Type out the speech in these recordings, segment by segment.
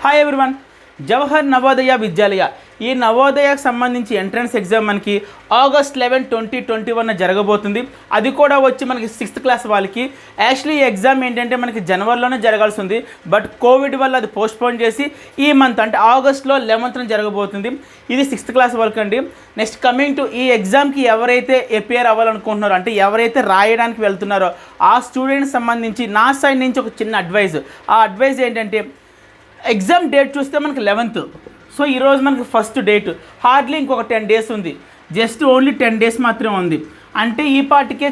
Hi everyone, Jawahar Navodaya విద్యాలయ ఈ నవోదయకు సంబంధించి entrance exam మనకి August 11, 2021 జరగబోతుంది. అది కూడా వచ్చి మనకి 6th క్లాస్ వాళ్ళకి. యాక్చువల్లీ ఈ ఎగ్జామ్ ఏంటంటే మనకి జనవరిలోనే జరగాల్సి ఉంది, బట్ కోవిడ్ వల్ల అది పోస్ట్పోన్ చేసి ఈ మంత్ అంటే ఆగస్ట్లో 11th జరగబోతుంది. ఇది 6th క్లాస్ వాళ్ళకి అండి. నెక్స్ట్ కమింగ్ టు ఈ ఎగ్జామ్కి ఎవరైతే అపియర్ అవ్వాలనుకుంటున్నారో అంటే ఎవరైతే రాయడానికి వెళ్తున్నారో ఆ స్టూడెంట్స్ సంబంధించి నా సైడ్ నుంచి ఒక చిన్న అడ్వైజ్. ఆ అడ్వైజ్ ఏంటంటే ఎగ్జామ్ డేట్ చూస్తే మనకి 11th. సో ఈరోజు మనకి ఫస్ట్ డేట్, హార్డ్లీ ఇంకొక 10 days ఉంది. జస్ట్ ఓన్లీ 10 days మాత్రమే ఉంది. అంటే ఈ పాటికే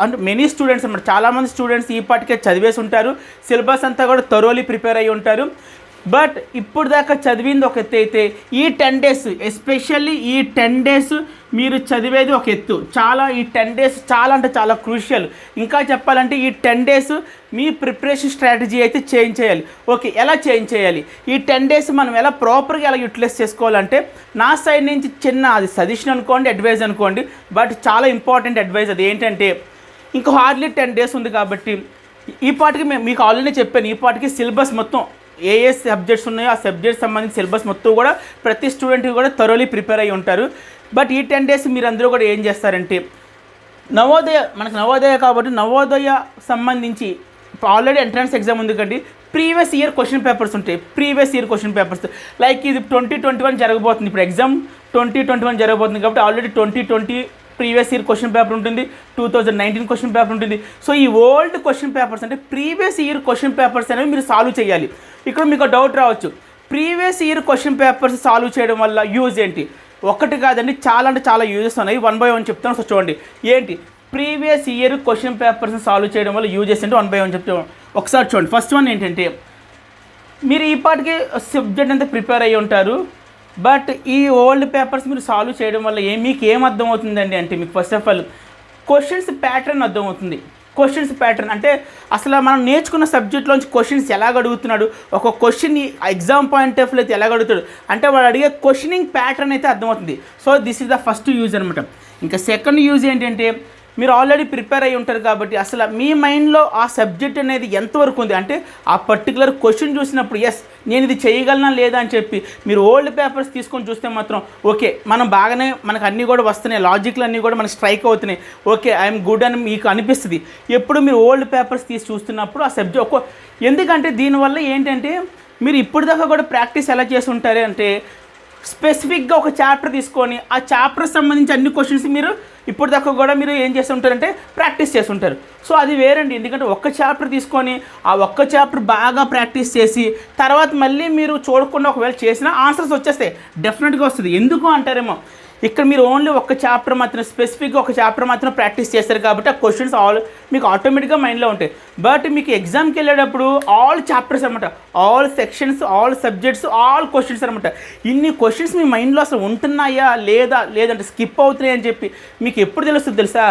అంటే మెనీ స్టూడెంట్స్ అన్నమాట, చాలామంది స్టూడెంట్స్ ఈ పాటికే చదివేసి ఉంటారు, సిలబస్ అంతా కూడా థరోలీ ప్రిపేర్ అయ్యి ఉంటారు. బట్ ఇప్పుడు దాకా చదివింది ఒక ఎత్తు అయితే ఈ 10 days, ఎస్పెషల్లీ ఈ 10 days మీరు చదివేది ఒక ఎత్తు. ఈ 10 days చాలా అంటే చాలా క్రూషియల్. ఇంకా చెప్పాలంటే ఈ 10 days మీ ప్రిపరేషన్ స్ట్రాటజీ అయితే చేంజ్ చేయాలి. ఓకే, ఎలా చేంజ్ చేయాలి? ఈ 10 days మనం ఎలా ప్రాపర్గా ఎలా యూటిలైజ్ చేసుకోవాలంటే నా సైడ్ నుంచి చిన్న అది సజెషన్ అనుకోండి, అడ్వైజ్ అనుకోండి, బట్ చాలా ఇంపార్టెంట్ అడ్వైజ్. అది ఏంటంటే ఇంకా హార్డ్లీ 10 days ఉంది కాబట్టి ఈ పాటికి మీకు ఆల్రెడీ చెప్పాను, ఈ పాటికి సిలబస్ మొత్తం ఏ సబ్జెక్ట్స్ ఉన్నాయో ఆ సబ్జెక్ట్స్ సంబంధించి సిలబస్ మొత్తం కూడా ప్రతి స్టూడెంట్కి కూడా థరోలీ ప్రిపేర్ అయ్యి ఉంటారు. బట్ ఈ 10 days మీరు అందరూ కూడా ఏం చేస్తారంటే మనకు నవోదయ కాబట్టి నవోదయ సంబంధించి ఆల్రెడీ ఎంట్రన్స్ ఎగ్జామ్ ఉంది కండి. ప్రీవియస్ ఇయర్ క్వశ్చన్ పేపర్స్ ఉంటాయి. Previous year question papers like ఇది 2021 జరగబోతుంది. ఇప్పుడు ఎగ్జామ్ 2021 జరగబోతుంది కాబట్టి already 2020 previous year question paper ఉంటుంది, 2019 క్వశ్చన్ పేపర్ ఉంటుంది. సో ఈ ఓల్డ్ క్వశ్చన్ పేపర్స్ అంటే ప్రీవియస్ ఇయర్ క్వశ్చన్ పేపర్స్ అనేవి మీరు సాల్వ్ చేయాలి. ఇక్కడ మీకు డౌట్ రావచ్చు, previous year question papers solve చేయడం వల్ల యూజ్ ఏంటి? ఒకటి కాదండి, చాలా అంటే చాలా యూజెస్ ఉన్నాయి. 1 by 1 చెప్తాను. సో చూడండి ఏంటి previous year question papers solve చేయడం వల్ల యూజెస్ అంటే 1 by 1 చెప్తాను. ఒకసారి చూడండి. ఫస్ట్ వన్ ఏంటంటే మీరు ఈ పాటికి సబ్జెక్ట్ అంతా ప్రిపేర్ అయ్యి ఉంటారు, బట్ ఈ ఓల్డ్ పేపర్స్ మీరు సాల్వ్ చేయడం వల్ల మీకు ఏం అర్థమవుతుందండి అంటే మీకు first of all questions pattern అర్థమవుతుంది. క్వశ్చన్స్ ప్యాటర్న్ అంటే అసలు మనం నేర్చుకున్న సబ్జెక్ట్లోంచి క్వశ్చన్స్ ఎలాగ అడుగుతున్నాడు, ఒక question exam point of view అయితే ఎలాగ అడుగుతాడు అంటే వాడు అడిగే క్వశ్చనింగ్ ప్యాటర్న్ అయితే అర్థమవుతుంది. So this is the first use అనమాట. ఇంకా సెకండ్ యూజ్ ఏంటంటే మీరు ఆల్రెడీ ప్రిపేర్ అయ్యి ఉంటారు కాబట్టి అసలు మీ మైండ్లో ఆ సబ్జెక్ట్ అనేది ఎంతవరకు ఉంది అంటే ఆ పర్టికులర్ క్వశ్చన్ చూసినప్పుడు ఎస్ నేను ఇది చేయగలనా లేదా అని చెప్పి మీరు ఓల్డ్ పేపర్స్ తీసుకొని చూస్తే మాత్రం ఓకే మనం బాగానే మనకు అన్నీ కూడా వస్తున్నాయి, లాజిక్లు అన్నీ కూడా మనకు స్ట్రైక్ అవుతున్నాయి, ఓకే ఐఎమ్ గుడ్ అని మీకు అనిపిస్తుంది ఎప్పుడు మీరు ఓల్డ్ పేపర్స్ తీసి చూస్తున్నప్పుడు ఆ సబ్జెక్ట్ ఎందుకంటే దీనివల్ల ఏంటంటే మీరు ఇప్పుడు దాకా కూడా ప్రాక్టీస్ ఎలా చేసి ఉంటారు అంటే స్పెసిఫిక్గా ఒక చాప్టర్ తీసుకొని ఆ చాప్టర్ సంబంధించి అన్ని క్వశ్చన్స్ మీరు ఇప్పుడు దాకా కూడా మీరు ఏం చేస్తూ ఉంటారంటే ప్రాక్టీస్ చేస్తుంటారు. సో అది వేరండి, ఎందుకంటే ఒక్క చాప్టర్ తీసుకొని ఆ ఒక్క చాప్టర్ బాగా ప్రాక్టీస్ చేసి తర్వాత మళ్ళీ మీరు చూడకుండా ఒకవేళ చేసినా ఆన్సర్స్ వచ్చేస్తాయి, డెఫినెట్గా వస్తుంది. ఎందుకు అంటారేమో ఇక్కడ మీరు ఓన్లీ ఒక చాప్టర్ మాత్రం స్పెసిఫిక్గా ఒక చాప్టర్ మాత్రం ప్రాక్టీస్ చేస్తారు కాబట్టి ఆ క్వశ్చన్స్ మీకు ఆటోమేటిక్గా మైండ్లో ఉంటాయి. బట్ మీకు ఎగ్జామ్కి వెళ్ళేటప్పుడు ఆల్ చాప్టర్స్ అనమాట, all sections, all subjects, all questions అనమాట. ఇన్ని క్వశ్చన్స్ మీ మైండ్లో అసలు ఉంటున్నాయా లేదంటే స్కిప్ అవుతున్నాయి అని చెప్పి మీకు ఎప్పుడు తెలుస్తుంది తెలుసా?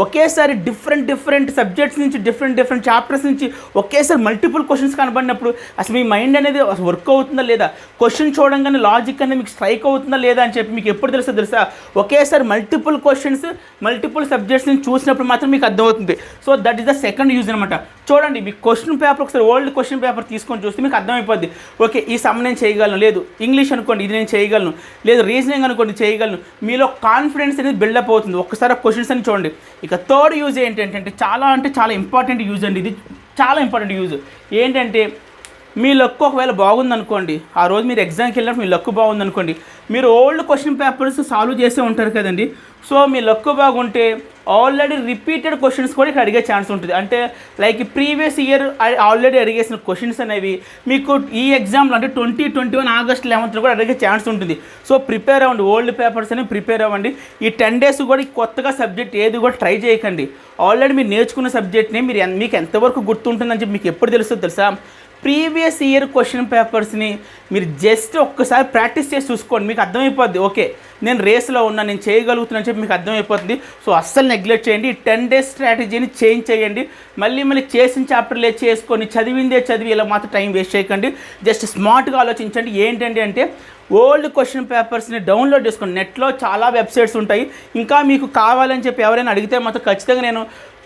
ఒకేసారి డిఫరెంట్ సబ్జెక్ట్స్ నుంచి డిఫరెంట్ చాప్టర్స్ నుంచి ఒకేసారి మల్టిపుల్ క్వశ్చన్స్ కనబడినప్పుడు అసలు మీ మైండ్ అనేది వర్క్ అవుతుందా లేదా, క్వశ్చన్ చూడంగానే లాజిక్ అనేది మీకు స్ట్రైక్ అవుతుందా లేదా అని చెప్పి మీకు ఎప్పుడు తెలుసా? ఒకేసారి మల్టిపుల్ క్వశ్చన్స్ మల్టిపుల్ సబ్జెక్ట్స్ నుంచి చూసినప్పుడు మాత్రం మీకు అర్థమవుతుంది. So that is the second use అనమాట. చూడండి మీ క్వశ్చన్ పేపర్ ఒకసారి ఓల్డ్ క్వశ్చన్ పేపర్ తీసుకొని చూస్తే మీకు అర్థమైపోద్ది. ఓకే ఈ సమ్ నేను చేయగలను, లేదు ఇంగ్లీష్ అనుకోండి ఇది నేను చేయగలను, లేదు రీజనింగ్ అనుకోండి చేయగలను, మీలో కాన్ఫిడెన్స్ అనేది బిల్డప్ అవుతుంది ఒక్కసారి క్వశ్చన్స్ అని చూడండి. ఇక థర్డ్ యూజ్ ఏంటంటే చాలా ఇంపార్టెంట్ యూజ్ అండి. ఇది చాలా ఇంపార్టెంట్ యూజ్ ఏంటంటే మీ లక్ ఒకవేళ బాగుందనుకోండి, ఆ రోజు మీరు ఎగ్జామ్కి వెళ్ళినప్పుడు మీ లక్ బాగుందనుకోండి, మీరు ఓల్డ్ క్వశ్చన్ పేపర్స్ సాల్వ్ చేసే ఉంటారు కదండి. సో మీ లక్ బాగుంటే ఆల్రెడీ రిపీటెడ్ క్వశ్చన్స్ కూడా ఇక్కడ అడిగే ఛాన్స్ ఉంటుంది. అంటే లైక్ ప్రీవియస్ ఇయర్ ఆల్రెడీ అడిగేసిన క్వశ్చన్స్ అనేవి మీకు ఈ ఎగ్జామ్లో అంటే 2021 August 11 కూడా అడిగే ఛాన్స్ ఉంటుంది. సో ప్రిపేర్ అవ్వండి, ఓల్డ్ పేపర్స్ అనేవి ప్రిపేర్ అవ్వండి. ఈ 10 days కూడా కొత్తగా సబ్జెక్ట్ ఏది కూడా ట్రై చేయకండి. ఆల్రెడీ మీరు నేర్చుకున్న సబ్జెక్ట్ని మీకు ఎంతవరకు గుర్తుంటుందని చెప్పి మీకు ఎప్పుడు తెలుస్తుందో తెలుసా? ప్రీవియస్ ఇయర్ క్వశ్చన్ పేపర్స్ని మీరు జస్ట్ ఒక్కసారి ప్రాక్టీస్ చేసి చూసుకోండి, మీకు అర్థమైపోద్ది. ఓకే నేను రేస్లో ఉన్నా, నేను చేయగలుగుతున్నాను చెప్పి మీకు అర్థమైపోతుంది. సో అస్సలు నెగ్లెక్ట్ చేయండి, ఈ 10 days స్ట్రాటజీని చేంజ్ చేయండి. మళ్ళీ చేసిన చాప్టర్లే చేసుకొని చదివి ఇలా మాత్రం టైం వేస్ట్ చేయకండి. జస్ట్ స్మార్ట్గా ఆలోచించండి. ఏంటంటే అంటే ఓల్డ్ క్వశ్చన్ పేపర్స్ని డౌన్లోడ్ చేసుకోండి. నెట్లో చాలా వెబ్సైట్స్ ఉంటాయి. ఇంకా మీకు కావాలని చెప్పి ఎవరైనా అడిగితే మాత్రం ఖచ్చితంగా నేను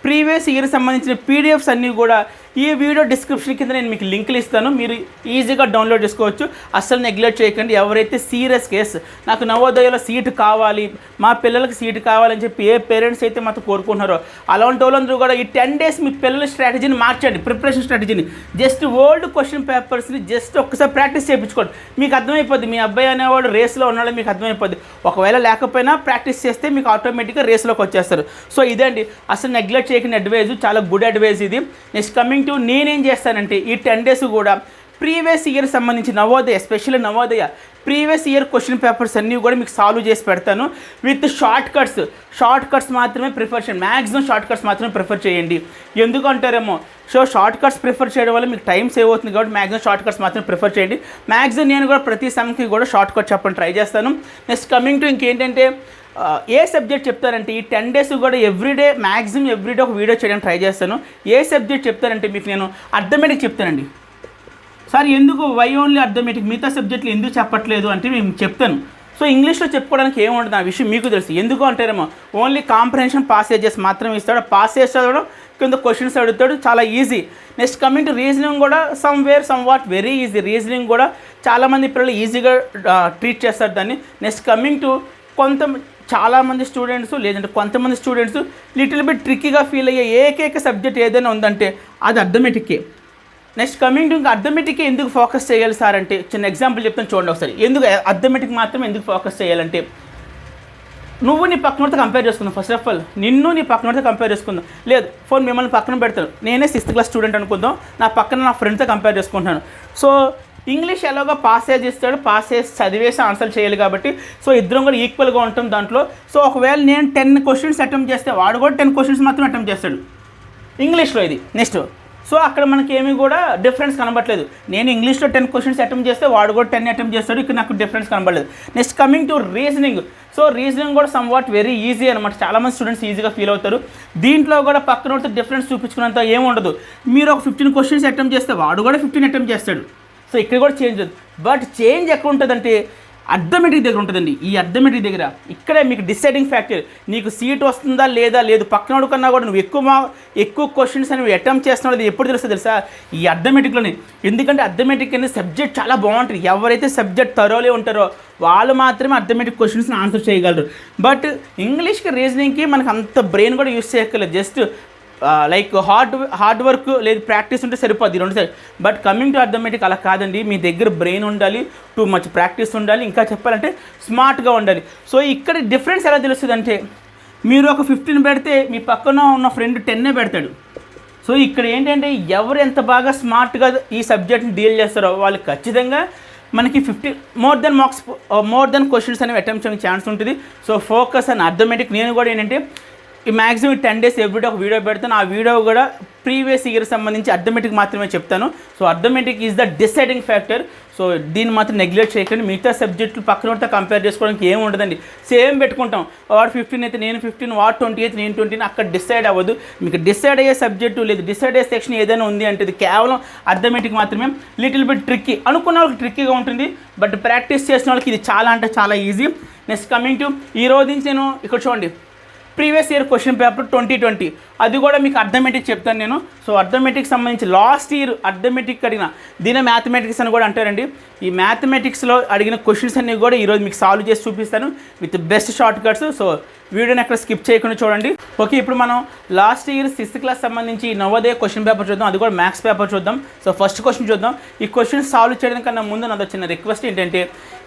ప్రీవియస్ ఇయర్ సంబంధించిన పీడిఎఫ్స్ అన్నీ కూడా ఈ వీడియో డిస్క్రిప్షన్ కింద నేను మీకు లింకులు ఇస్తాను, మీరు ఈజీగా డౌన్లోడ్ చేసుకోవచ్చు. అస్సలు నెగ్లెక్ట్ చేయకండి. ఎవరైతే సీరియస్ కేసు నాకు నవోదయలో సీటు కావాలి, మా పిల్లలకి సీటు కావాలని చెప్పి ఏ పేరెంట్స్ అయితే మాతో కోరుకుంటున్నారో అలాంటి వాళ్ళందరూ కూడా ఈ 10 days మీ పిల్లల స్ట్రాటజీని మార్చండి, ప్రిపరేషన్ స్ట్రాటజీని. జస్ట్ ఓల్డ్ క్వశ్చన్ పేపర్స్ని జస్ట్ ఒక్కసారి ప్రాక్టీస్ చేయించుకోండి, మీకు అర్థమైపోద్ది. మీ అబ్బాయి అనేవాడు రేస్లో ఉన్నాడో మీకు అర్థమైపోద్ది. ఒకవేళ లేకపోయినా ప్రాక్టీస్ చేస్తే మీకు ఆటోమేటిక్గా రేస్లోకి వచ్చేస్తారు. సో ఇదండి, అసలు నెగ్లెక్ట్ చేయకుండా అడ్వైజ్, చాలా గుడ్ అడ్వైజ్ ఇది. నెక్స్ట్ కమింగ్ టు నేనేం చేస్తానంటే ఈ 10 days కూడా ప్రీవియస్ ఇయర్ సంబంధించి Navodaya, especially Navodaya previous year question papers అన్నీ కూడా మీకు సాల్వ్ చేసి పెడతాను విత్ షార్ట్ కట్స్ మాత్రమే ప్రిఫర్ చేయండి. మ్యాక్సిమం షార్ట్ కట్స్ మాత్రమే ప్రిఫర్ చేయండి. ఎందుకు అంటారేమో, సో షార్ట్ కట్స్ ప్రిఫర్ చేయడం వల్ల మీకు టైం సేవ్ అవుతుంది కాబట్టి మ్యాక్సిమం షార్ట్ కట్స్ మాత్రమే ప్రిఫర్ చేయండి. మ్యాక్సిమం నేను కూడా ప్రతి సమ్కి కూడా షార్ట్ కట్ చెప్పని ట్రై చేస్తాను. నెక్స్ట్ కమింగ్ టు ఇంకేంటంటే ఏ సబ్జెక్ట్ చెప్తారంటే ఈ 10 days కూడా ఎవ్రీడే మ్యాక్సిమం ఎవ్రీడే ఒక వీడియో చేయడానికి ట్రై చేస్తాను. ఏ సబ్జెక్ట్ చెప్తారంటే మీకు నేను అర్థమెటిక్ చెప్తానండి. సార్ ఎందుకు వై ఓన్లీ అర్థమెటిక్, మిగతా సబ్జెక్టులు ఎందుకు చెప్పట్లేదు అంటే మేము చెప్తాను. సో ఇంగ్లీష్లో చెప్పుకోవడానికి ఏముంటుంది ఆ విషయం మీకు తెలుసు. ఎందుకు అంటారేమో, ఓన్లీ కాంప్రహెన్షన్ పాసేజెస్ మాత్రమే ఇస్తాడు. పాసేజ్ చదవడం, కింద క్వశ్చన్స్ అడుగుతాడు, చాలా easy. Next coming to reasoning కూడా somewhat very easy. Reasoning కూడా చాలామంది పిల్లలు ఈజీగా ట్రీట్ చేస్తారు దాన్ని. నెక్స్ట్ కమింగ్ టు చాలామంది స్టూడెంట్స్ లేదంటే కొంతమంది స్టూడెంట్స్ లిటిల్ బిట్ ట్రిక్కీగా ఫీల్ అయ్యే ఏకైక సబ్జెక్ట్ ఏదైనా ఉందంటే అది అర్థమెటిక్కే. నెక్స్ట్ కమింగ్ టు ఇంకా అర్థమెటిక్కే ఎందుకు ఫోకస్ చేయాలి సార్ అంటే చిన్న ఎగ్జాంపుల్ చెప్తాను చూడండి ఒకసారి. ఎందుకు అర్థమెటిక్ మాత్రం ఎందుకు ఫోకస్ చేయాలంటే, నువ్వు నీ పక్కనతో కంపేర్ చేసుకుందాం. ఫస్ట్ ఆఫ్ ఆల్ నిన్ను నీ పక్కనతో కంపేర్ చేసుకుందాం. లేదు ఫోన్ మిమ్మల్ని పక్కన పెడతాను, నేనే 6th class స్టూడెంట్ అనుకుందాం, నా పక్కన నా ఫ్రెండ్తో కంపేర్ చేసుకుంటున్నాను. సో ఇంగ్లీష్ ఎలాగో పాసేజ్ ఇస్తాడు, పాసేజ్ చదివేసి ఆన్సర్ చేయాలి కాబట్టి సో ఇద్దరం కూడా ఈక్వల్గా ఉంటాం దాంట్లో. సో ఒకవేళ నేను 10 questions అటెంప్ట్ చేస్తే వాడు కూడా 10 questions మాత్రం అటెంప్ట్ చేస్తాడు ఇంగ్లీష్లో. ఇది నెక్స్ట్, సో అక్కడ మనకి ఏమీ కూడా డిఫరెన్స్ కనబడలేదు. నేను ఇంగ్లీష్లో 10 questions అటెంప్ట్ చేస్తే వాడు కూడా 10 అటెంప్ట్ చేస్తాడు, ఇక్కడ నాకు డిఫరెన్స్ కనబడలేదు. Next coming to reasoning, so reasoning కూడా సమ్ వాట్ వెరీ ఈజీ అనమాట. చాలామంది స్టూడెంట్స్ ఈజీగా ఫీల్ అవుతారు. దీంట్లో కూడా పక్కన డిఫరెన్స్ చూపించుకున్నంత ఏముండదు. మీరు ఒక 15 questions అటెంప్ట్ చేస్తే వాడు కూడా 15 అటెంప్ట్ చేస్తాడు. సో ఇక్కడ కూడా చేంజ్ ఉంది. బట్ చేంజ్ ఎక్కడ ఉంటుందంటే అర్థమెటిక్ దగ్గర ఉంటుందండి. ఈ అర్థమెటిక్ దగ్గర ఇక్కడే మీకు డిసైడింగ్ ఫ్యాక్టర్, నీకు సీట్ వస్తుందా లేదా, లేదు పక్కనోడు కన్నా కూడా నువ్వు ఎక్కువ క్వశ్చన్స్ అనేవి అటెంప్ట్ చేస్తున్నావు అది ఎప్పుడు తెలుసా ఈ అర్థమెటిక్లోనే. ఎందుకంటే అర్థమెటిక్ అనేది సబ్జెక్ట్ చాలా బాగుంటుంది. ఎవరైతే సబ్జెక్ట్ తరోలే ఉంటారో వాళ్ళు మాత్రమే అర్థమెటిక్ క్వశ్చన్స్ని ఆన్సర్ చేయగలరు. బట్ ఇంగ్లీష్కి రీజనింగ్కి మనకు అంత బ్రెయిన్ కూడా యూస్ చేయక్కర్లేదు. జస్ట్ లైక్ హార్డ్ వర్క్ లేదు ప్రాక్టీస్ ఉంటే సరిపోద్ది రెండు side. But coming to arithmetic అలా కాదండి, మీ దగ్గర బ్రెయిన్ ఉండాలి, టూ మచ్ ప్రాక్టీస్ ఉండాలి, ఇంకా చెప్పాలంటే స్మార్ట్గా ఉండాలి. సో ఇక్కడ డిఫరెన్స్ ఎలా తెలుస్తుంది అంటే, మీరు ఒక 15 పెడితే మీ పక్కన ఉన్న ఫ్రెండ్ 10 పెడతాడు. సో ఇక్కడ ఏంటంటే ఎవరు ఎంత బాగా స్మార్ట్గా ఈ సబ్జెక్ట్ని డీల్ చేస్తారో వాళ్ళు ఖచ్చితంగా మనకి 50 మోర్ దెన్ క్వశ్చన్స్ అనేవి అటెంప్ట్ చేయడానికి ఛాన్స్ ఉంటుంది. సో ఫోకస్ అని అర్థమెటిక్. నేను కూడా ఏంటంటే ఈ మ్యాక్సిమం 10 days ఎవ్రీడే ఒక వీడియో పెడతాను. ఆ వీడియో కూడా ప్రీవియస్ ఇయర్ సంబంధించి అర్థమెటిక్ మాత్రమే చెప్తాను. So arithmetic is the deciding factor. So దీన్ని మాత్రం నెగ్లెక్ట్ చేయకండి. మిగతా సబ్జెక్టులు పక్కనతో కంపేర్ చేసుకోవడానికి ఏమి ఉండదండి. సేమ్ పెట్టుకుంటాం, వాడు 15 అయితే నేను 15, వాడు 20 అయితే నేను 20, అక్కడ డిసైడ్ అవ్వదు. మీకు డిసైడ్ అయ్యే సబ్జెక్టు లేదు డిసైడ్ అయ్యే సెక్షన్ ఏదైనా ఉంది అంటే ఇది కేవలం అర్థమెటిక్ మాత్రమే. లిటిల్ బిట్ ట్రిక్కీ, అనుకున్న వాళ్ళకి ట్రిక్కీగా ఉంటుంది, బట్ ప్రాక్టీస్ చేసిన వాళ్ళకి ఇది చాలా అంటే చాలా ఈజీ. నెక్స్ట్ కమింగ్ టు ఈ రోజు నుంచి నేను ఇక్కడ చూడండి ప్రీవియస్ ఇయర్ క్వశ్చన్ పేపర్ 2020 అది కూడా మీకు అర్థమెటిక్ చెప్తాను నేను. సో అర్థమెటిక్స్ సంబంధించి లాస్ట్ ఇయర్ అర్థమెటిక్ అడిగిన దీని మ్యాథమెటిక్స్ అని కూడా అంటారండి. ఈ మ్యాథమెటిక్స్లో అడిగిన క్వశ్చన్స్ అన్నీ కూడా ఈరోజు మీకు సాల్వ్ చేసి చూపిస్తాను with best short cuts. So వీడియోని అక్కడ స్కిప్ చేయకుండా చూడండి. ఓకే, ఇప్పుడు మనం లాస్ట్ ఇయర్ 6th class సంబంధించి నవోదయ క్వశ్చన్ పేపర్ చూద్దాం, అది కూడా మ్యాథ్స్ పేపర్ చూద్దాం. సో ఫస్ట్ క్వశ్చన్ చూద్దాం. ఈ క్వశ్చన్ సాల్వ్ చేయడం కన్నా ముందు నాది చిన్న రిక్వెస్ట్ ఏంటంటే,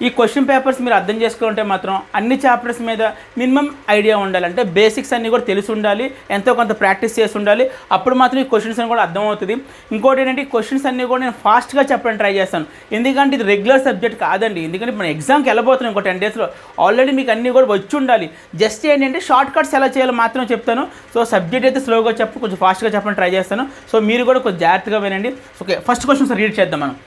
ఈ క్వశ్చన్ పేపర్స్ మీరు అర్థం చేసుకుంటే మాత్రం అన్ని చాప్టర్స్ మీద మినిమం ఐడియా ఉండాలి. అంటే బేసిక్స్ అన్నీ కూడా తెలిసి ఉండాలి, ఎంతో కొంత ప్రాక్టీస్ చేసి ఉండాలి. అప్పుడు మాత్రం ఈ క్వశ్చన్స్ అని కూడా అర్థమవుతుంది. ఇంకోటి ఏంటంటే ఈ క్వశ్చన్స్ అన్నీ కూడా నేను ఫాస్ట్గా చెప్పడానికి ట్రై చేస్తాను. ఎందుకంటే ఇది రెగ్యులర్ సబ్జెక్ట్ కాదండి. ఎందుకంటే మన ఎగ్జామ్కి వెళ్ళబోతున్నాం ఇంకో 10 daysలో. ఆల్రెడీ మీకు అన్నీ కూడా వచ్చి ఉండాలి. జస్ట్ ఏంటంటే షార్ట్ కట్స్ ఎలా చేయాలో మాత్రం చెప్తాను. సో సబ్జెక్ట్ అయితే స్లోగా కొంచెం ఫాస్ట్గా చెప్పడానికి ట్రై చేస్తాను. సో మీరు కూడా కొంచెం జాగ్రత్తగా వినండి. ఓకే, ఫస్ట్ క్వశ్చన్ రీడ్ చేద్దాం మనం.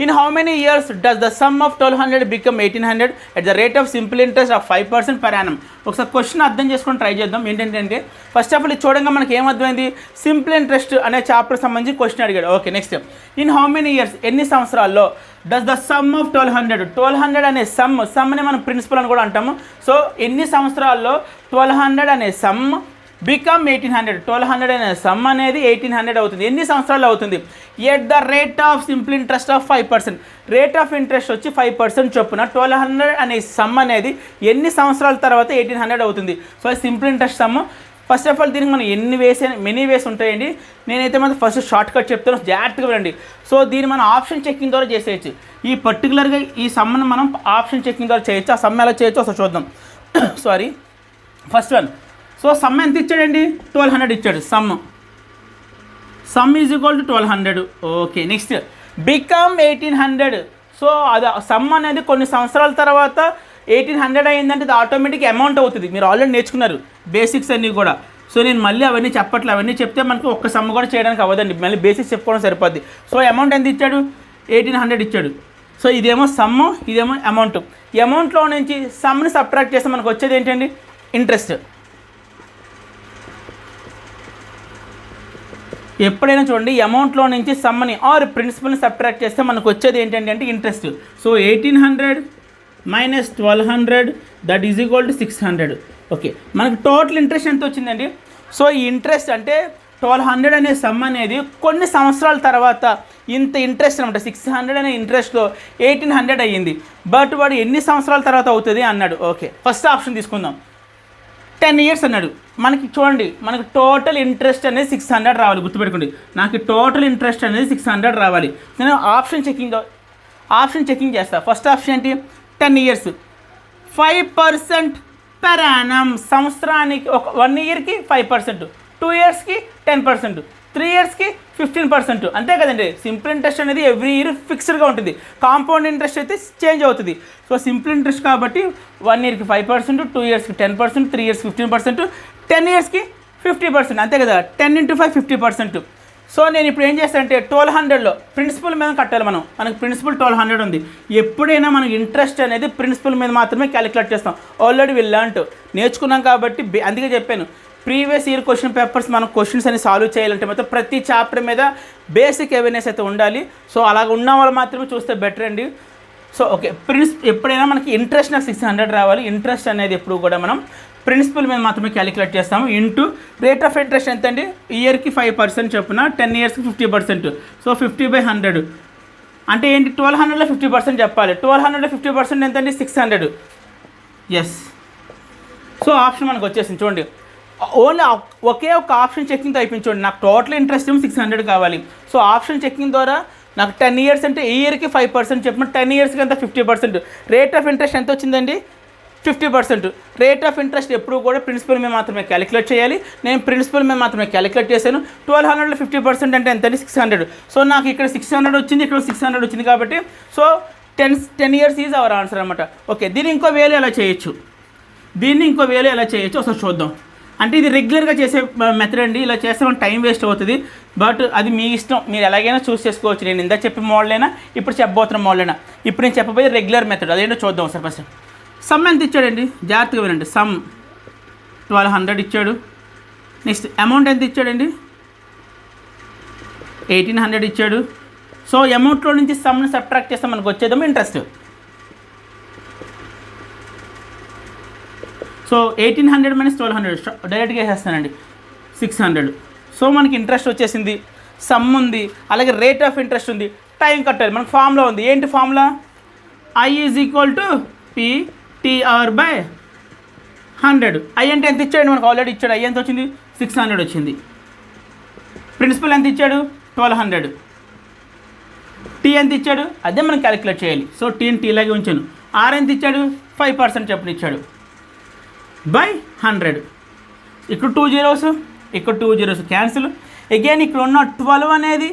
In how many years does the sum of 1200 become 1800 at the rate of simple interest of 5% per annum? ఒకసారి క్వశ్చన్ అర్థం చేసుకొని ట్రై చేద్దాం. ఏంటంటే ఫస్ట్ ఆఫ్ ఆల్ ఇది చూడంగా మనకి ఏమర్థమైంది, సింపుల్ ఇంట్రెస్ట్ అనే చాప్టర్ సంబంధించి క్వశ్చన్ అడిగాడు. Okay, next in how many years ఎన్ని సంవత్సరాల్లో డస్ ద సమ్ ఆఫ్ 1200 అనే సమ్ని మనం ప్రిన్సిపల్ అని కూడా అంటాము. సో ఎన్ని సంవత్సరాల్లో 1200 అనే సమ్ బికమ్ 1800. 1200 అనే సమ్ అనేది 1800 అవుతుంది. ఎన్ని సంవత్సరాలు అవుతుంది? At the rate of simple interest of 5%. Rate of interest వచ్చి 5% చొప్పున 1200 అనే సమ్ అనేది ఎన్ని సంవత్సరాల తర్వాత 1800 అవుతుంది? So simple interest some. First of all దీనికి మనం మెనీ వేస్ ఉంటాయండి. నేనైతే మనం ఫస్ట్ షార్ట్ కట్ చెప్తాను, జాగ్రత్తగా వినండి. సో దీన్ని మనం ఆప్షన్ చెక్కింగ్ ద్వారా చేసేయచ్చు. ఈ పర్టికులర్గా ఈ సమ్ను మనం ఆప్షన్ చెక్కింగ్ ద్వారా చేయొచ్చు. ఆ సమ్ ఎలా చేయొచ్చు అసలు చూద్దాం. Sorry, first one. So some ఎంత ఇచ్చాడండి? 1200 ఇచ్చాడు. Some is equal to 1200. Okay, next become 1800. So అది సమ్ అనేది కొన్ని సంవత్సరాల తర్వాత 1800 అయిందంటే ఇది ఆటోమేటిక్ అమౌంట్ అవుతుంది. మీరు ఆల్రెడీ నేర్చుకున్నారు బేసిక్స్ అన్నీ కూడా. సో నేను మళ్ళీ అవన్నీ చెప్పట్లేదు. అవన్నీ చెప్తే మనకు ఒక్క సమ్ కూడా చేయడానికి అవ్వదండి. మళ్ళీ బేసిక్స్ చెప్పుకోవడం సరిపోద్ది. సో అమౌంట్ ఎంత ఇచ్చాడు? 1800 ఇచ్చాడు. సో ఇదేమో సమ్, ఇదేమో అమౌంట్. ఈ అమౌంట్లో నుంచి సమ్ని సబ్ట్రాక్ట్ చేస్తే మనకు వచ్చేది ఏంటండి? ఇంట్రెస్ట్. ఎప్పుడైనా చూడండి, అమౌంట్లో నుంచి సమ్ని ఆర్ ప్రిన్సిపల్ని సబ్ట్రాక్ట్ చేస్తే మనకు వచ్చేది ఏంటంటే అంటే interest. So 1800 minus 1200 that is equal to 600. Okay, మనకు టోటల్ ఇంట్రెస్ట్ ఎంత వచ్చిందండి? సో ఈ ఇంట్రెస్ట్ అంటే 1200 అనే సమ్ అనేది కొన్ని సంవత్సరాల తర్వాత ఇంత ఇంట్రెస్ట్ అనమాట. 600 అనే ఇంట్రెస్ట్లో 1800 అయ్యింది. బట్ వాడు ఎన్ని సంవత్సరాల తర్వాత అవుతుంది అన్నాడు. ఓకే, ఫస్ట్ ఆప్షన్ తీసుకుందాం. 10 years అన్నాడు. మనకి చూడండి, మనకి టోటల్ ఇంట్రెస్ట్ అనేది 600 రావాలి. గుర్తుపెట్టుకోండి, నాకు టోటల్ ఇంట్రెస్ట్ అనేది 600 రావాలి. నేను ఆప్షన్ చెకింగ్ చేస్తాను. ఫస్ట్ ఆప్షన్ ఏంటి? 10 years, 5% పెర్ యానం. సంవత్సరానికి 1 yearకి 5%, 2 yearsకి 10%, 3 yearsకి 15%. అంతే కదండి. సింపుల్ ఇంట్రెస్ట్ అనేది ఎవ్రీ ఇయర్ ఫిక్స్డ్గా ఉంటుంది. కాంపౌండ్ ఇంట్రెస్ట్ అయితే చేంజ్ అవుతుంది. సో సింపుల్ ఇంట్రెస్ట్ కాబట్టి 1 yearకి 5%, 2 yearsకి 10%, 3 yearsకి 15%, 10 yearsకి 50%. అంతే కదా, 10 into 5 50%. సో నేను ఇప్పుడు ఏం చేస్తానంటే 1200లో ప్రిన్సిపల్ మీద కట్టాలి. మనకు ప్రిన్సిపల్ 1200 ఉంది. ఎప్పుడైనా మనకి ఇంట్రెస్ట్ అనేది ప్రిన్సిపల్ మీద మాత్రమే క్యాలిక్యులేట్ చేస్తాం. ఆల్రెడీ వీళ్ళు నేర్చుకున్నాం కాబట్టి అందుకే చెప్పాను, ప్రీవియస్ ఇయర్ క్వశ్చన్ పేపర్స్ మనం క్వశ్చన్స్ అని సాల్వ్ చేయాలంటే మొత్తం ప్రతి చాప్టర్ మీద బేసిక్ అవేర్నెస్ అయితే ఉండాలి. సో అలాగ ఉన్న వాళ్ళు మాత్రమే చూస్తే బెటర్ అండి. సో ఓకే, ఎప్పుడైనా మనకి ఇంట్రెస్ట్ నాకు 600 రావాలి. ఇంట్రెస్ట్ అనేది ఎప్పుడు కూడా మనం ప్రిన్సిపల్ మీద మాత్రమే క్యాలిక్యులేట్ చేస్తాము. ఇంటూ రేట్ ఆఫ్ ఇంట్రెస్ట్ ఎంత అండి? ఇయర్కి 5% చొప్పున 10 yearsకి 50%. సో 50/100 అంటే ఏంటి? 1200లో 50% చెప్పాలి. 1200లో 50% ఎంత అండి? 600. ఎస్. సో ఆప్షన్ మనకు వచ్చేసింది. చూడండి, ఓన్లీ ఒకే ఒక ఆప్షన్ చెకింగ్ అయిపోయింది. నాకు టోటల్ ఇంట్రెస్ట్ ఏమో 600 కావాలి. సో ఆప్షన్ చెకింగ్ ద్వారా నాకు 10 years అంటే ఈ ఇయర్కి 5% చెప్పిన 10 yearsకి అంతా 50%. రేట్ ఆఫ్ ఇంట్రెస్ట్ ఎంత వచ్చిందండి? 50%. రేట్ ఆఫ్ ఇంట్రెస్ట్ ఎప్పుడు కూడా ప్రిన్సిపల్ మీద మాత్రమే క్యాలిక్యులేట్ చేయాలి. నేను ప్రిన్సిపల్ మీద మాత్రమే క్యాలిక్యులేట్ చేశాను. 1200లో 50% అంటే ఎంత అండి? 600. సో నాకు ఇక్కడ 600 వచ్చింది, ఇక్కడ 600 వచ్చింది కాబట్టి so 10 years is our answer అనమాట. ఓకే, దీన్ని ఇంకో వేలో ఎలా చేయొచ్చు అసలు చూద్దాం. అంటే ఇది రెగ్యులర్గా చేసే మెథడ్ అండి. ఇలా చేస్తే మన టైం వేస్ట్ అవుతుంది. బట్ అది మీ ఇష్టం, మీరు ఎలాగైనా చూస్ చేసుకోవచ్చు. నేను ఇందాక చెప్పే మోడల్ అయినా ఇప్పుడు చెప్పబోతున్న మోడల్ అయినా. ఇప్పుడు నేను చెప్పబోయే రెగ్యులర్ మెథడ్ అదేంటో చూద్దాం సార్. ఫస్ట్ సమ్ ఎంత ఇచ్చాడండి? జాగ్రత్తగా వినండి. సమ్ 1200 ఇచ్చాడు. నెక్స్ట్ అమౌంట్ ఎంత ఇచ్చాడండి? 1800 ఇచ్చాడు. సో అమౌంట్లో నుంచి సమ్ని సబ్ట్రాక్ట్ చేస్తే మనకు వచ్చేదేమో ఇంట్రెస్ట్. సో 1800 మైనస్ 1200 డైరెక్ట్గా వేసేస్తానండి, 600. సో మనకి ఇంట్రెస్ట్ వచ్చేసింది, సమ్ ఉంది, అలాగే రేట్ ఆఫ్ ఇంట్రెస్ట్ ఉంది, టైం కట్టాలి. మనకు ఫార్ములా ఉంది. ఏంటి formula? I is equal to PTR/100. I అంటే ఎంత ఇచ్చాడు? మనకు ఆల్రెడీ ఇచ్చాడు. ఐ ఎంత వచ్చింది? 600 వచ్చింది. ప్రిన్సిపల్ ఎంత ఇచ్చాడు? 1200. టీ ఎంత ఇచ్చాడు? అదే మనం క్యాలిక్యులేట్ చేయాలి. సో టీని టీలాగే ఉంచాను. ఆర్ ఎంత ఇచ్చాడు? 5% చెప్పని ఇచ్చాడు బై 100. ఇక్కడ 2 zeros, ఇక్కడ 2 zeros క్యాన్సిల్. అగైన్ ఇక్కడ ఉన్న 12 అనేది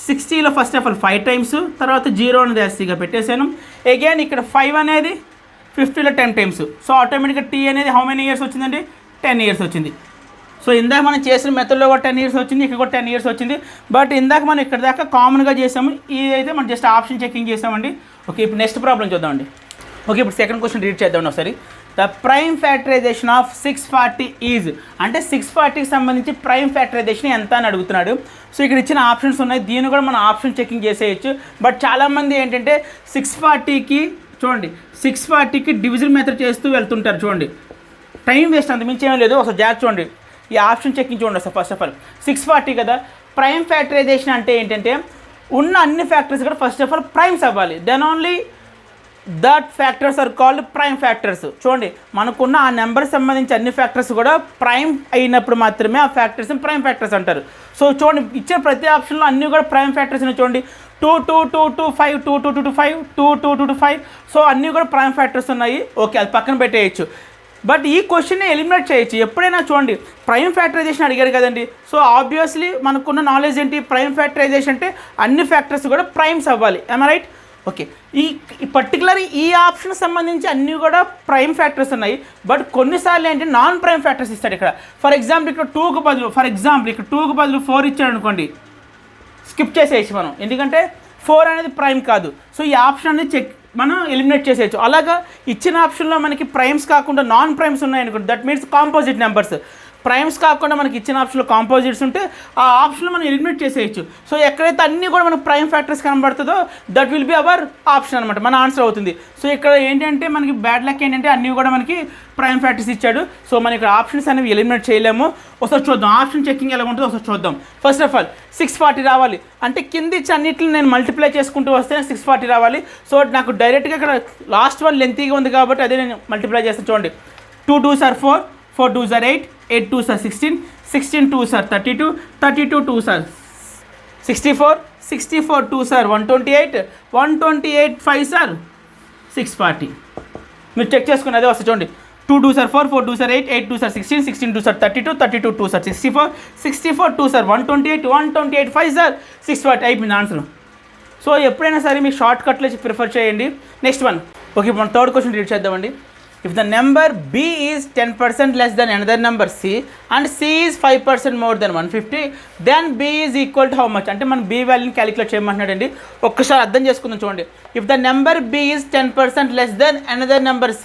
60లో ఫస్ట్ ఆఫ్ ఆల్ 5 times, తర్వాత 0 అనేది ఎస్సీగా పెట్టేశాను. అగైన్ ఇక్కడ 5 అనేది 50లో 10 times. సో ఆటోమేటిక్గా టీ అనేది హౌ మెనీ ఇయర్స్ వచ్చిందండి? 10 years వచ్చింది. సో ఇందాక మనం చేసిన మెథడ్లో కూడా 10 years వచ్చింది, ఇక్కడ కూడా 10 years వచ్చింది. బట్ ఇందాక మనం ఇక్కడ దాకా కామన్గా చేసాము. ఇదైతే మనం జస్ట్ ఆప్షన్ చెకింగ్ చేసామండి. ఓకే, ఇప్పుడు నెక్స్ట్ ప్రాబ్లం చూద్దామండి. ఓకే, ఇప్పుడు సెకండ్ క్వశ్చన్ రీడ్ చేద్దామండి ఒకసారి. The prime factorization of 640 is అంటే 640కి సంబంధించి ప్రైమ్ ఫ్యాక్టరైజేషన్ ఎంత అని అడుగుతున్నాడు. సో ఇక్కడ ఇచ్చిన ఆప్షన్స్ ఉన్నాయి. దీన్ని కూడా మనం ఆప్షన్ చెకింగ్ చేసేయచ్చు. బట్ చాలామంది ఏంటంటే 640కి చూడండి 640కి డివిజన్ మెథడ్ చేస్తూ వెళ్తుంటారు. చూడండి టైం వేస్ట్, అంత మించి ఏమీ లేదు. ఒకసారి జాగ్రత్త చూడండి. ఈ ఆప్షన్ చెక్కింగ్ చూడండి సార్. ఫస్ట్ ఆఫ్ ఆల్ 640 కదా. ప్రైమ్ ఫ్యాక్టరైజేషన్ అంటే ఏంటంటే ఉన్న అన్ని ఫ్యాక్టర్స్ కూడా ఫస్ట్ ఆఫ్ ఆల్ ప్రైమ్స్ అవ్వాలి. Then only that factors are called prime factors. చూడండి మనకున్న ఆ నెంబర్ సంబంధించి అన్ని ఫ్యాక్టర్స్ కూడా ప్రైమ్ అయినప్పుడు మాత్రమే ఆ ఫ్యాక్టర్స్ ప్రైమ్ ఫ్యాక్టర్స్ అంటారు. సో చూడండి ఇచ్చిన ప్రతి ఆప్షన్లో అన్నీ కూడా ప్రైమ్ ఫ్యాక్టర్స్ చూడండి. 2 2 2 2 5 2 2 2 2 5 2 2 2 2 5. సో అన్నీ కూడా ప్రైమ్ ఫ్యాక్టర్స్ ఉన్నాయి. ఓకే, అది పక్కన పెట్టేయచ్చు. బట్ ఈ క్వశ్చన్ని ఎలిమినేట్ చేయొచ్చు. ఎప్పుడైనా చూడండి ప్రైమ్ ఫ్యాక్టరైజేషన్ అడిగారు కదండి. సో ఆబ్వియస్లీ మనకున్న నాలెడ్జ్ ఏంటి, ప్రైమ్ ఫ్యాక్టరైజేషన్ అంటే అన్ని ఫ్యాక్టర్స్ కూడా ప్రైమ్స్ అవ్వాలి. I'm right? ఓకే, ఈ పర్టికులర్ ఈ ఆప్షన్ సంబంధించి అన్నీ కూడా ప్రైమ్ ఫ్యాక్టర్స్ ఉన్నాయి. బట్ కొన్నిసార్లు ఏంటి నాన్ ప్రైమ్ ఫ్యాక్టర్స్ ఇస్తాడు ఇక్కడ. ఫర్ ఎగ్జాంపుల్ ఇక్కడ 2కు బదులు 4 ఇచ్చాడు అనుకోండి, స్కిప్ చేసేయచ్చు మనం, ఎందుకంటే 4 అనేది ప్రైమ్ కాదు. సో ఈ ఆప్షన్ అనేది మనం ఎలిమినేట్ చేసేయచ్చు. అలాగా ఇచ్చిన ఆప్షన్లో మనకి ప్రైమ్స్ కాకుండా నాన్ ప్రైమ్స్ ఉన్నాయనుకోండి, that means composite numbers. Primes కాకుండా మనకి ఇచ్చిన ఆప్షన్లో కాంపోజిట్స్ ఉంటే ఆ ఆప్షన్లో మనం ఎలిమినేట్ చేసేయచ్చు. సో ఎక్కడైతే అన్నీ కూడా మనకు ప్రైమ్ ఫ్యాక్టర్స్ కనబడుతుందో that will be our option అనమాట, మన ఆన్సర్ అవుతుంది. సో ఇక్కడ ఏంటంటే మనకి బ్యాడ్ లక్ ఏంటంటే అన్నీ కూడా మనకి ప్రైమ్ ఫ్యాక్టర్స్ ఇచ్చాడు. సో మనం ఇక్కడ ఆప్షన్స్ అనేవి ఎలిమినేట్ చేయలేము. ఒకసారి చూద్దాం ఆప్షన్ చెక్కింగ్ ఎలా ఉంటుందో ఒకసారి చూద్దాం. ఫస్ట్ ఆఫ్ ఆల్ 640 రావాలి అంటే కింద ఇచ్చి అన్నింటిని నేను మల్టిప్లై చేసుకుంటూ వస్తే 640 రావాలి. సో నాకు డైరెక్ట్గా ఇక్కడ లాస్ట్ వన్ లెంతీగా ఉంది కాబట్టి అదే నేను మల్టిప్లై చేస్తాను. చూడండి 2 2s are 4, 4 2s are 8, 8 2s are 16, 16 2s are 32, 32 2s are 64, 64 2s are 128, 128 5s are 640. మీరు చెక్ చేసుకుని అదే వస్తుంది. చూడండి 2 2s are 4, 4 2s are 8, 8 2s are 16, 16 2s are 32, 32 2s are 64, 64 2s are 128, 128 5s are 640. అయిపోయింది ఆన్సర్. సో ఎప్పుడైనా సరే మీకు short కట్లో ప్రిఫర్ చేయండి. Next one. ఓకే, మనం థర్డ్ క్వశ్చన్ రీడ్ చేద్దామండి. If the number B is 10% less than another number C and C is 5% more than 150, then B is equal to how much? అంటే మనం B వాల్యూని calculate చేయమంటున్నాడండి. ఒక్కసారి అర్థం చేసుకుందాం. చూడండి, if the number B is 10% less than another number C,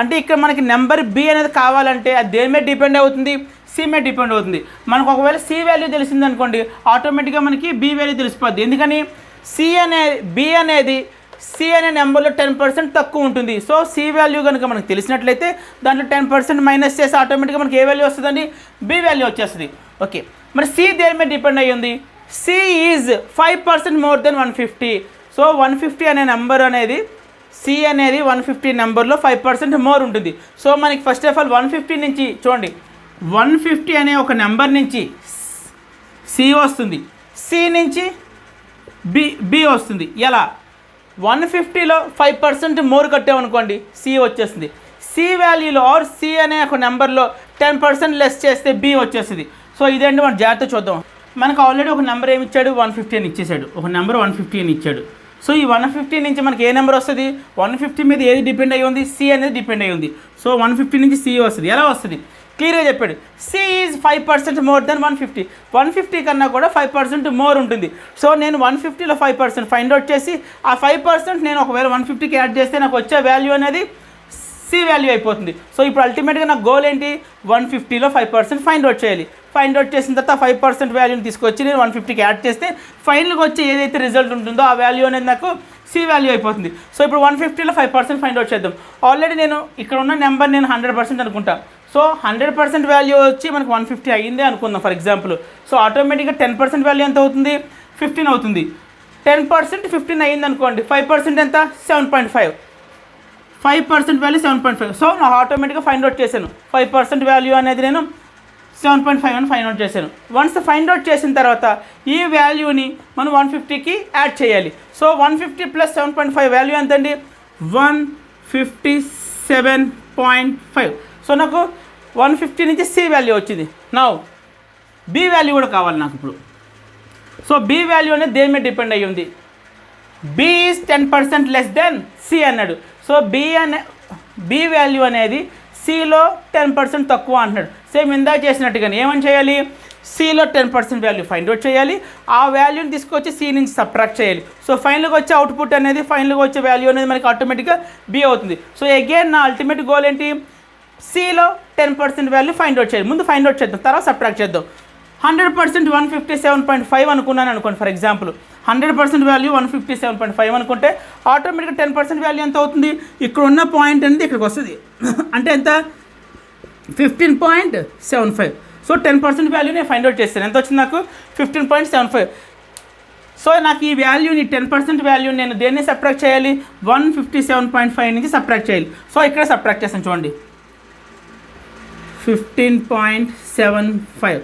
అంటే ఇక్కడ మనకి నెంబర్ B అనేది కావాలంటే అది దేని మీద డిపెండ్ అవుతుంది, C మీద డిపెండ్ అవుతుంది. మనకు ఒకవేళ C వాల్యూ తెలిసింది అనుకోండి, ఆటోమేటిక్గా మనకి B వాల్యూ తెలిసిపోద్ది. ఎందుకని B అనేది C అనే నెంబర్లో 10% తక్కువ ఉంటుంది. సో C వాల్యూ కనుక మనకు తెలిసినట్లయితే దాంట్లో 10% మైనస్ చేసి ఆటోమేటిక్గా మనకి ఏ వాల్యూ వస్తుందండి, B వాల్యూ వచ్చేస్తుంది. ఓకే, మరి C దేని మీద డిపెండ్ అయ్యి ఉంది, C is 5% more than 150. So 150 అనే నెంబర్ అనేది C అనేది 150 నెంబర్లో 5% మోర్ ఉంటుంది. సో మనకి ఫస్ట్ ఆఫ్ ఆల్ 150 నుంచి చూడండి, 150 అనే ఒక నెంబర్ నుంచి C వస్తుంది, C నుంచి B వస్తుంది. ఎలా? 150లో 5% మోర్ కట్టామనుకోండి C వచ్చేస్తుంది. C వాల్యూలో ఆర్ C అనే ఒక నెంబర్లో 10% లెస్ చేస్తే B వచ్చేస్తుంది. సో ఇదేంటి మనం జాగ్రత్త చూద్దాం. మనకు ఆల్రెడీ ఒక నెంబర్ ఏమి ఇచ్చాడు, 150 అని ఇచ్చేసాడు. ఒక నెంబర్ 150 అని ఇచ్చాడు. సో ఈ 150 నుంచి మనకి ఏ నెంబర్ వస్తుంది, 150 మీద ఏది డిపెండ్ అయ్యి ఉంది, C అనేది డిపెండ్ అయ్యి ఉంది. సో 150 నుంచి C వస్తుంది. ఎలా వస్తుంది క్లియర్గా చెప్పాడు. C is 5% more than 150. 150 కన్నా కూడా 5% మోర్ ఉంటుంది. సో నేను 150లో 5% ఫైండ్ అవుట్ చేసి ఆ 5% నేను ఒకవేళ 150కి యాడ్ చేస్తే నాకు వచ్చే వాల్యూ అనేది C వాల్యూ అయిపోతుంది. సో ఇప్పుడు అల్టిమేట్గా నా గోల్ ఏంటి, 150లో 5% ఫైండ్ అవుట్ చేయాలి. ఫైండ్ అవుట్ చేసిన తర్వాత 5% వాల్యూని తీసుకొచ్చి నేను 150కి యాడ్ చేస్తే ఫైనల్గా వచ్చే ఏదైతే రిజల్ట్ ఉంటుందో ఆ వాల్యూ అనేది నాకు C వాల్యూ అయిపోతుంది. సో ఇప్పుడు 150లో 5% ఫైండ్ అవుట్ చేద్దాం. ఆల్రెడీ నేను ఇక్కడ ఉన్న నెంబర్ నేను 100% అనుకుంటా. సో 100% వాల్యూ వచ్చి మనకు 150 అయ్యిందే అనుకుందాం ఫర్ ఎగ్జాంపుల్. సో ఆటోమేటిక్గా 10% వాల్యూ ఎంత అవుతుంది, 15 అవుతుంది. 10% 15 అయ్యింది అనుకోండి, 5% ఎంత, 7.5. 5% వాల్యూ 7.5. సో నాకు ఆటోమేటిక్గా ఫైండ్ అవుట్ చేశాను. 5% వాల్యూ అనేది నేను 7.5 అని ఫైండ్ అవుట్ చేశాను. వన్స్ ఫైండ్ అవుట్ చేసిన తర్వాత ఈ వాల్యూని మనం 150కి యాడ్ చేయాలి. సో 150 ప్లస్ 7.5 వాల్యూ ఎంత అండి, 157.5. సో నాకు 150 నుంచి C వాల్యూ వచ్చింది. నా B వాల్యూ కూడా కావాలి నాకు ఇప్పుడు. సో B వాల్యూ అనేది దేని మీద డిపెండ్ అయ్యి ఉంది, B is 10% less than C అన్నాడు. సో B వాల్యూ అనేది Cలో 10% తక్కువ అంటున్నాడు. సేమ్ ఇందా చేసినట్టుగానే ఏమని చేయాలి, Cలో 10% వాల్యూ ఫైండ్ అవుట్ చేయాలి. ఆ వాల్యూని తీసుకొచ్చి C నుంచి సబ్ట్రాక్ట్ చేయాలి. సో ఫైనల్గా వచ్చే అవుట్పుట్ అనేది, ఫైనల్గా వచ్చే వాల్యూ అనేది మనకి ఆటోమేటిక్గా B అవుతుంది. సో అగైన్ నా అల్టిమేట్ గోల్ ఏంటి, Cలో 10% వాల్యూ ఫైండ్ అవుట్ చేయాలి. ముందు ఫైండ్ అవుట్ చేద్దాం, తర్వాత సబ్ట్రాక్ట్ చేద్దాం. 100% 157.5 అనుకున్నాను అనుకోండి ఫర్ ఎగ్జాంపుల్. 100% వాల్యూ 157.5 అనుకుంటే ఆటోమేటిక్గా 10% వాల్యూ ఎంత అవుతుంది, ఇక్కడ ఉన్న పాయింట్ అనేది ఇక్కడికి వస్తుంది. అంటే ఎంత, 15.75. సో 10% వాల్యూ నేను ఫైండ్ అవుట్ చేస్తాను. ఎంత వచ్చింది నాకు 15.75. సో నాకు ఈ వాల్యూని 10% వాల్యూని నేను దేన్ని సబ్ట్రాక్ట్ చేయాలి 157.5 నుంచి సబ్ట్రాక్ట్ చేయాలి. సో ఇక్కడ సబ్ట్రాక్ట్ చేస్తాను చూడండి 15.75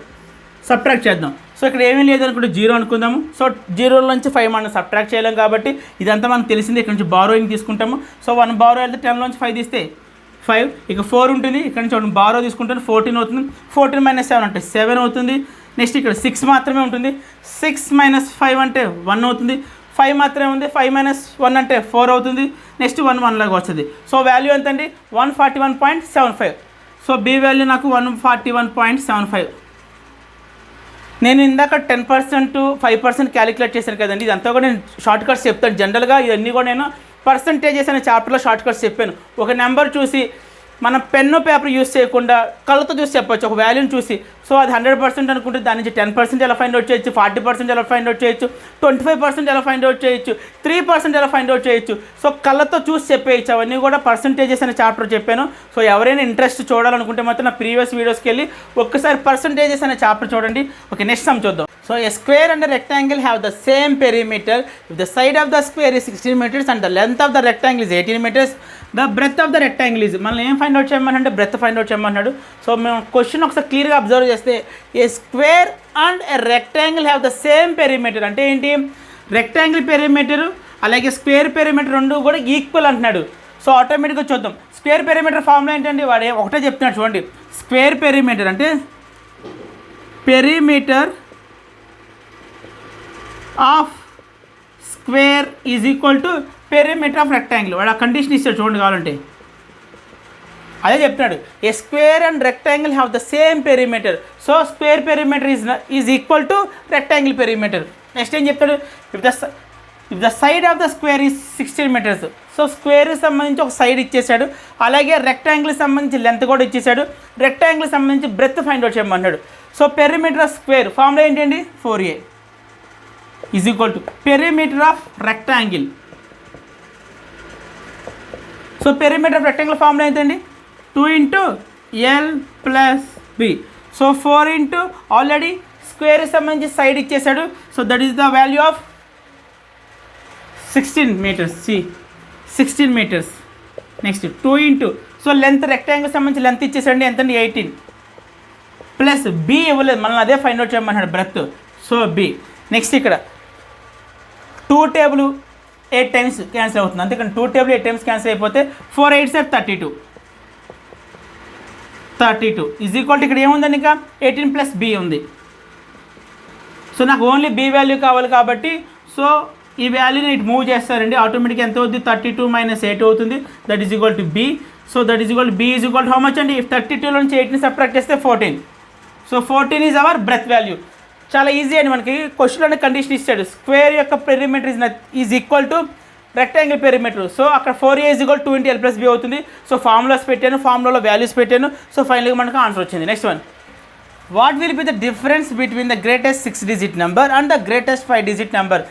సబ్ట్రాక్ట్ చేద్దాం. సో ఇక్కడ ఏమీ లేదనుకుంటే 0 అనుకుందాము. సో 0 నుంచి 5 మనం సబ్ట్రాక్ట్ చేయలేం కాబట్టి ఇదంతా మనకు తెలిసింది. ఇక్కడ నుంచి బారోయింగ్ తీసుకుంటాము. సో 1 బారో వెళ్తే 10 నుంచి 5 తీస్తే 5, ఇక 4 ఉంటుంది. ఇక్కడ నుంచి 1 బారో తీసుకుంటాను 14 అవుతుంది. 14 - 7 అంటే 7 అవుతుంది. నెక్స్ట్ ఇక్కడ 6 మాత్రమే ఉంటుంది. 6 - 5 అంటే 1 అవుతుంది. 5 మాత్రమే ఉంది. 5 - 1 అంటే 4 అవుతుంది. నెక్స్ట్ 1 1 లాగా వస్తుంది. సో వాల్యూ ఎంత అండి 141.75. సో బి వాల్యూ నాకు 141.75. నేను ఇందాక 10% 5% క్యాలిక్యులేట్ చేశాను కదండి. ఇదంతా కూడా నేను షార్ట్ కట్స్ చెప్తాను. జనరల్గా ఇవన్నీ కూడా నేను పర్సంటేజెస్ అనే చాప్టర్లో షార్ట్ కట్స్ చెప్పాను. ఒక నెంబర్ చూసి మనం పెన్ను పేపర్ యూస్ చేయకుండా కళ్ళతో చూసి చెప్పొచ్చు ఒక వాల్యూని చూసి. సో అది 100% అనుకుంటే దాని నుంచి 10% ఎలా ఫైండ్ అవుట్ చేయొచ్చు, 40% ఎలా ఫైండ్ అవుట్ చేయొచ్చు, 25% ఎలా ఫైండ్ అవుట్ చేయొచ్చు, 3% ఎలా ఫైండ్ అవుట్ చేయొచ్చు. సో కళ్ళతో చూసి చెప్పేయచ్చు. అవన్నీ కూడా పర్సంటేజెస్ అనే చాప్టర్ చెప్పాను. సో ఎవరైనా ఇంట్రెస్ట్ చూడాలనుకుంటే మాత్రం నా ప్రీవియస్ వీడియోస్కి వెళ్ళి ఒక్కసారి పర్సంటేజెస్ అనే చాప్టర్ చూడండి. ఓకే, నెక్స్ట్ సమ్ చూద్దాం. So a square and a rectangle have the same perimeter if the side of the square is 16 meters and the length of the rectangle is 18 meters. The breadth of the rectangle is మనం ఏం find out చేయమన్నాడు breadth find out చేయమన్నాడు. So మేము question ఒకసారి క్లియర్గా observe చేస్తే a square and a rectangle have the same perimeter అంటే ఏంటి రెక్టాంగిల్ పెరిమీటర్ అలాగే స్క్వేర్ పెరిమీటర్ రెండు కూడా ఈక్వల్ అంటున్నాడు. సో ఆటోమేటిక్గా చూద్దాం స్క్వేర్ పెరిమీటర్ ఫార్ములా ఏంటండి వాడు ఒకటే చెప్తున్నాడు చూడండి. స్క్వేర్ పెరిమీటర్ అంటే perimeter of square is equal to perimeter of rectangle. వాడు ఆ కండిషన్ ఇస్తాడు చూడండి కావాలంటే అదే చెప్తున్నాడు. A square and rectangle have the same perimeter. So square perimeter is equal to rectangle perimeter. Next ఏం చెప్తాడు if the side of the square is 16 meters. So స్క్వేర్కి సంబంధించి ఒక సైడ్ ఇచ్చేసాడు, అలాగే రెక్టాంగిల్కి సంబంధించి లెంత్ కూడా ఇచ్చేసాడు, రెక్టాంగిల్కి సంబంధించి బ్రెత్ ఫైండ్ అవుట్ చేయమన్నాడు. So perimeter of square formula ఏంటండి 4a is equal to perimeter of rectangle. So perimeter of rectangle formula ఏంటండి 2 × L + B. సో 4 × ఆల్రెడీ స్క్వేర్కి సంబంధించి సైడ్ ఇచ్చేసాడు. So that is the value of 16 meters. 16 meters. Next 2 × so length rectangle సంబంధించి length ఇచ్చేసండి ఎంతండి 18 plus B ఇవ్వలేదు మనం అదే find out చేయమన్నాడు breath. So B. Next ఇక్కడ 2 టేబుల్ 8 times క్యాన్సిల్ అవుతుంది. అంతేకాని 2 టేబుల్ 8 times క్యాన్సిల్ అయిపోతే 4 8 సార్ 32 ఈజ్ ఈక్వల్ టు ఇక్కడ ఏముందండి ఇంకా 18 + బి ఉంది. సో నాకు ఓన్లీ బి వాల్యూ కావాలి కాబట్టి సో ఈ వాల్యూని ఇటు మూవ్ చేస్తారండి. ఆటోమేటిక్గా ఎంత అవుతుంది 32 - 8 అవుతుంది. That is equal to B. So that is equal to B is equal to how much అండి 32 నుంచి 8ని సబ్ట్రాక్ట్ చేస్తే 14. So 14 is our breadth value. చాలా ఈజీ అండి. మనకి క్వశ్చన్లోనే కండిషన్ ఇచ్చాడు స్క్వేర్ యొక్క perimeter is equal to rectangle perimeter. So అక్కడ 4a is equal 2 × L + B అవుతుంది. సో ఫార్ములాస్ పెట్టాను, ఫార్ములాలో వాల్యూస్ పెట్టాను. సో ఫైనల్గా మనకు ఆన్సర్ వచ్చింది. Next one what will be the difference between the greatest 6-digit number and the greatest 5-digit number.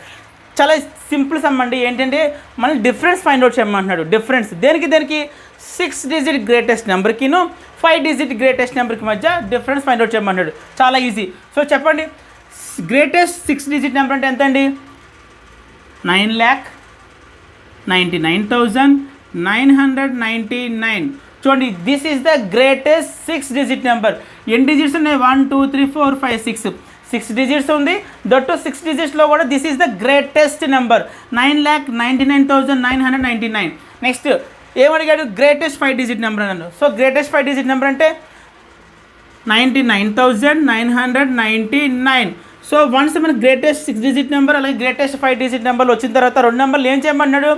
చాలా simple some అండి. ఏంటంటే మనం డిఫరెన్స్ ఫైండ్ అవుట్ చేయమంటున్నాడు. డిఫరెన్స్ దేనికి 6-digit గ్రేటెస్ట్ నెంబర్కిను 5-digit గ్రేటెస్ట్ నెంబర్కి మధ్య డిఫరెన్స్ ఫైండ్ అవుట్ చేయమంటున్నాడు. చాలా ఈజీ. సో చెప్పండి గ్రేటెస్ట్ 6-digit నెంబర్ అంటే ఎంత అండి 9,99,999. చూడండి this is the greatest 6-digit number. ఎన్ని డిజిట్స్ ఉన్నాయి 1 2 3 4 5 6 digits ఉంది. దట్ 6 digitsలో కూడా this is the greatest number 9,99,999. Next ఏమడిగాడు గ్రేటెస్ట్ 5-digit నెంబర్ అన్నాడు. సో గ్రేటెస్ట్ 5-digit నెంబర్ అంటే 99,999. సో వన్స్ మన గ్రేటెస్ట్ 6-digit నెంబర్ అలాగే గ్రేటెస్ట్ 5-digit నెంబర్లు వచ్చిన తర్వాత రెండు నెంబర్లు ఏం చేయమన్నాడు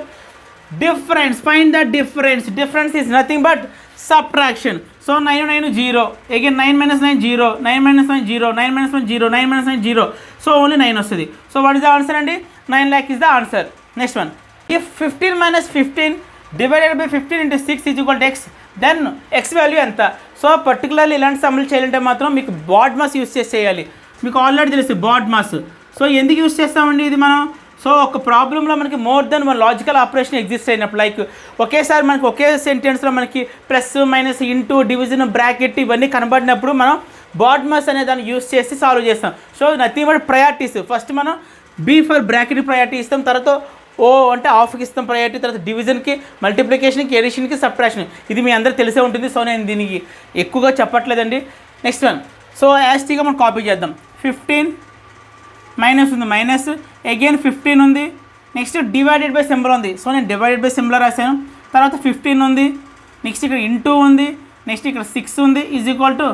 difference find the difference. Difference is nothing but subtraction. So 9 9 0 again 9 - 9 0 9 - 9 0 9 - 1 0 9 - 9 0. So only 9 వస్తుంది. So what is the answer అండి 9 lakh is the answer. Next one if 15 - 15 divided by 15 × 6 is equal to x then X value ఎంత. So particularly ఇలాంటి సమ్ములు చేయాలంటే మాత్రం మీకు bad mass use చేసి చేయాలి. మీకు ఆల్రెడీ తెలుసు బాడ్ మాస్. సో ఎందుకు యూస్ చేస్తామండి ఇది మనం. సో ఒక ప్రాబ్లంలో మనకి more than one logical operation exist అయినప్పుడు లైక్ ఒకేసారి మనకి ఒకే సెంటెన్స్లో మనకి plus minus into division bracket ఇవన్నీ కనబడినప్పుడు మనం బాడ్మాస్ అనే దాన్ని యూస్ చేసి సాల్వ్ చేస్తాం. So nothing but priorities. First మనం బి ఫర్ బ్రాకెట్కి ప్రయారిటీ ఇస్తాం, తర్వాత ఓ అంటే ఆఫ్కి ఇస్తాం ప్రయారిటీ, తర్వాత డివిజన్కి, మల్టిప్లికేషన్కి, ఎడిషన్కి, సబ్ట్రాక్షన్. ఇది మీ అందరూ తెలిసే ఉంటుంది. సో నేను దీనికి ఎక్కువగా చెప్పట్లేదండి. Next one. సో యాస్టీగా మనం కాపీ చేద్దాం. 15 మైనస్ ఉంది, మైనస్ అగైన్ 15 ఉంది. నెక్స్ట్ డివైడెడ్ బై సింబల్ ఉంది. సో నేను డివైడెడ్ బై సింబల్ రాశాను. తర్వాత 15 ఉంది. నెక్స్ట్ ఇక్కడ ఇంటూ ఉంది. నెక్స్ట్ ఇక్కడ 6 ఉంది is equal to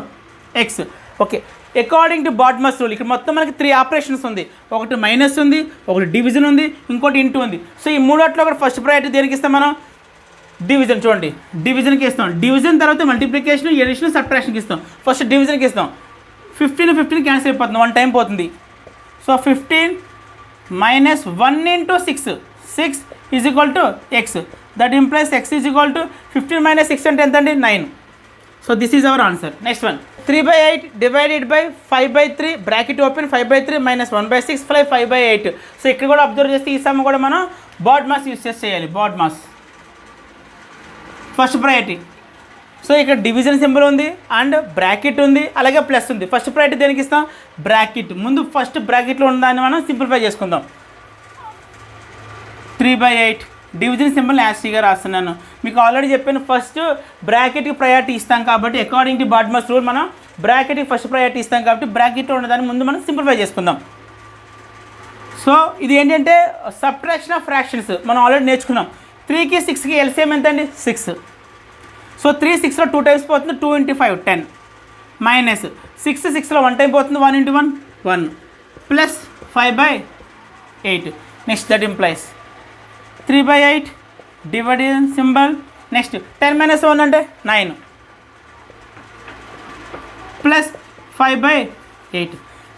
X. Okay, according to BODMAS rule ఇక్కడ మొత్తం మనకి 3 ఆపరేషన్స్ ఉంది. ఒకటి మైనస్ ఉంది, ఒకటి డివిజన్ ఉంది, ఇంకోటి ఇంటూ ఉంది. సో ఈ మూడట్లో కూడా ఫస్ట్ ప్రయారిటీ దేనికి ఇస్తాం మనం? డివిజన్. చూడండి, డివిజన్కి ఇస్తాం. డివిజన్ తర్వాత మల్టిప్లికేషన్, ఎడిషన్, సబ్ట్రాక్షన్కి ఇస్తాం. ఫస్ట్ డివిజన్కి ఇస్తాం. 15 క్యాన్సిల్ అయిపోతుంది, 1 టైం పోతుంది. So 15 minus 1 into 6 is equal to X. That implies X is equal to 15 minus 6 అంటే ఎంత అండి? 9. So this is our answer. Next one. 3/8 divided by 5/3 bracket open 5/3 minus 1/6 5/8. So ఇక్కడ కూడా అబ్జర్వ్ చేస్తే ఈ సమ్ కూడా మనం బాడ్మాస్ యూస్ చేసి చేయాలి. BODMAS first priority. సో ఇక్కడ డివిజన్ సింబల్ ఉంది అండ్ బ్రాకెట్ ఉంది, అలాగే ప్లస్ ఉంది. ఫస్ట్ ప్రయారిటీ దేనికి ఇస్తాం? బ్రాకెట్. ముందు ఫస్ట్ బ్రాకెట్లో ఉన్నదాన్ని మనం సింప్లిఫై చేసుకుందాం. 3/8 డివిజన్ సింబల్ యాస్టీగా రాస్తున్నాను. మీకు ఆల్రెడీ చెప్పాను, ఫస్ట్ బ్రాకెట్కి ప్రయారిటీ ఇస్తాం కాబట్టి అకార్డింగ్ టు బాడ్మాస్ రూల్ మనం బ్రాకెట్కి ఫస్ట్ ప్రయారిటీ ఇస్తాం కాబట్టి బ్రాకెట్లో ఉన్నదాన్ని ముందు మనం సింప్లిఫై చేసుకుందాం. సో ఇది ఏంటంటే సబ్ట్రాక్షన్ ఆఫ్ ఫ్రాక్షన్స్ మనం ఆల్రెడీ నేర్చుకున్నాం. 3కి 6కి ఎల్సిఎం ఎంత అండి? 6. సో 3 6లో 2 టైమ్స్ పోతుంది, 2 × 5 10 మైనస్ 6 6లో 1 టైం పోతుంది, 1 × 1 1 plus 5/8. Next that implies 3/8 divided symbol. Next 10 minus 1 అంటే 9 ప్లస్ 5/8.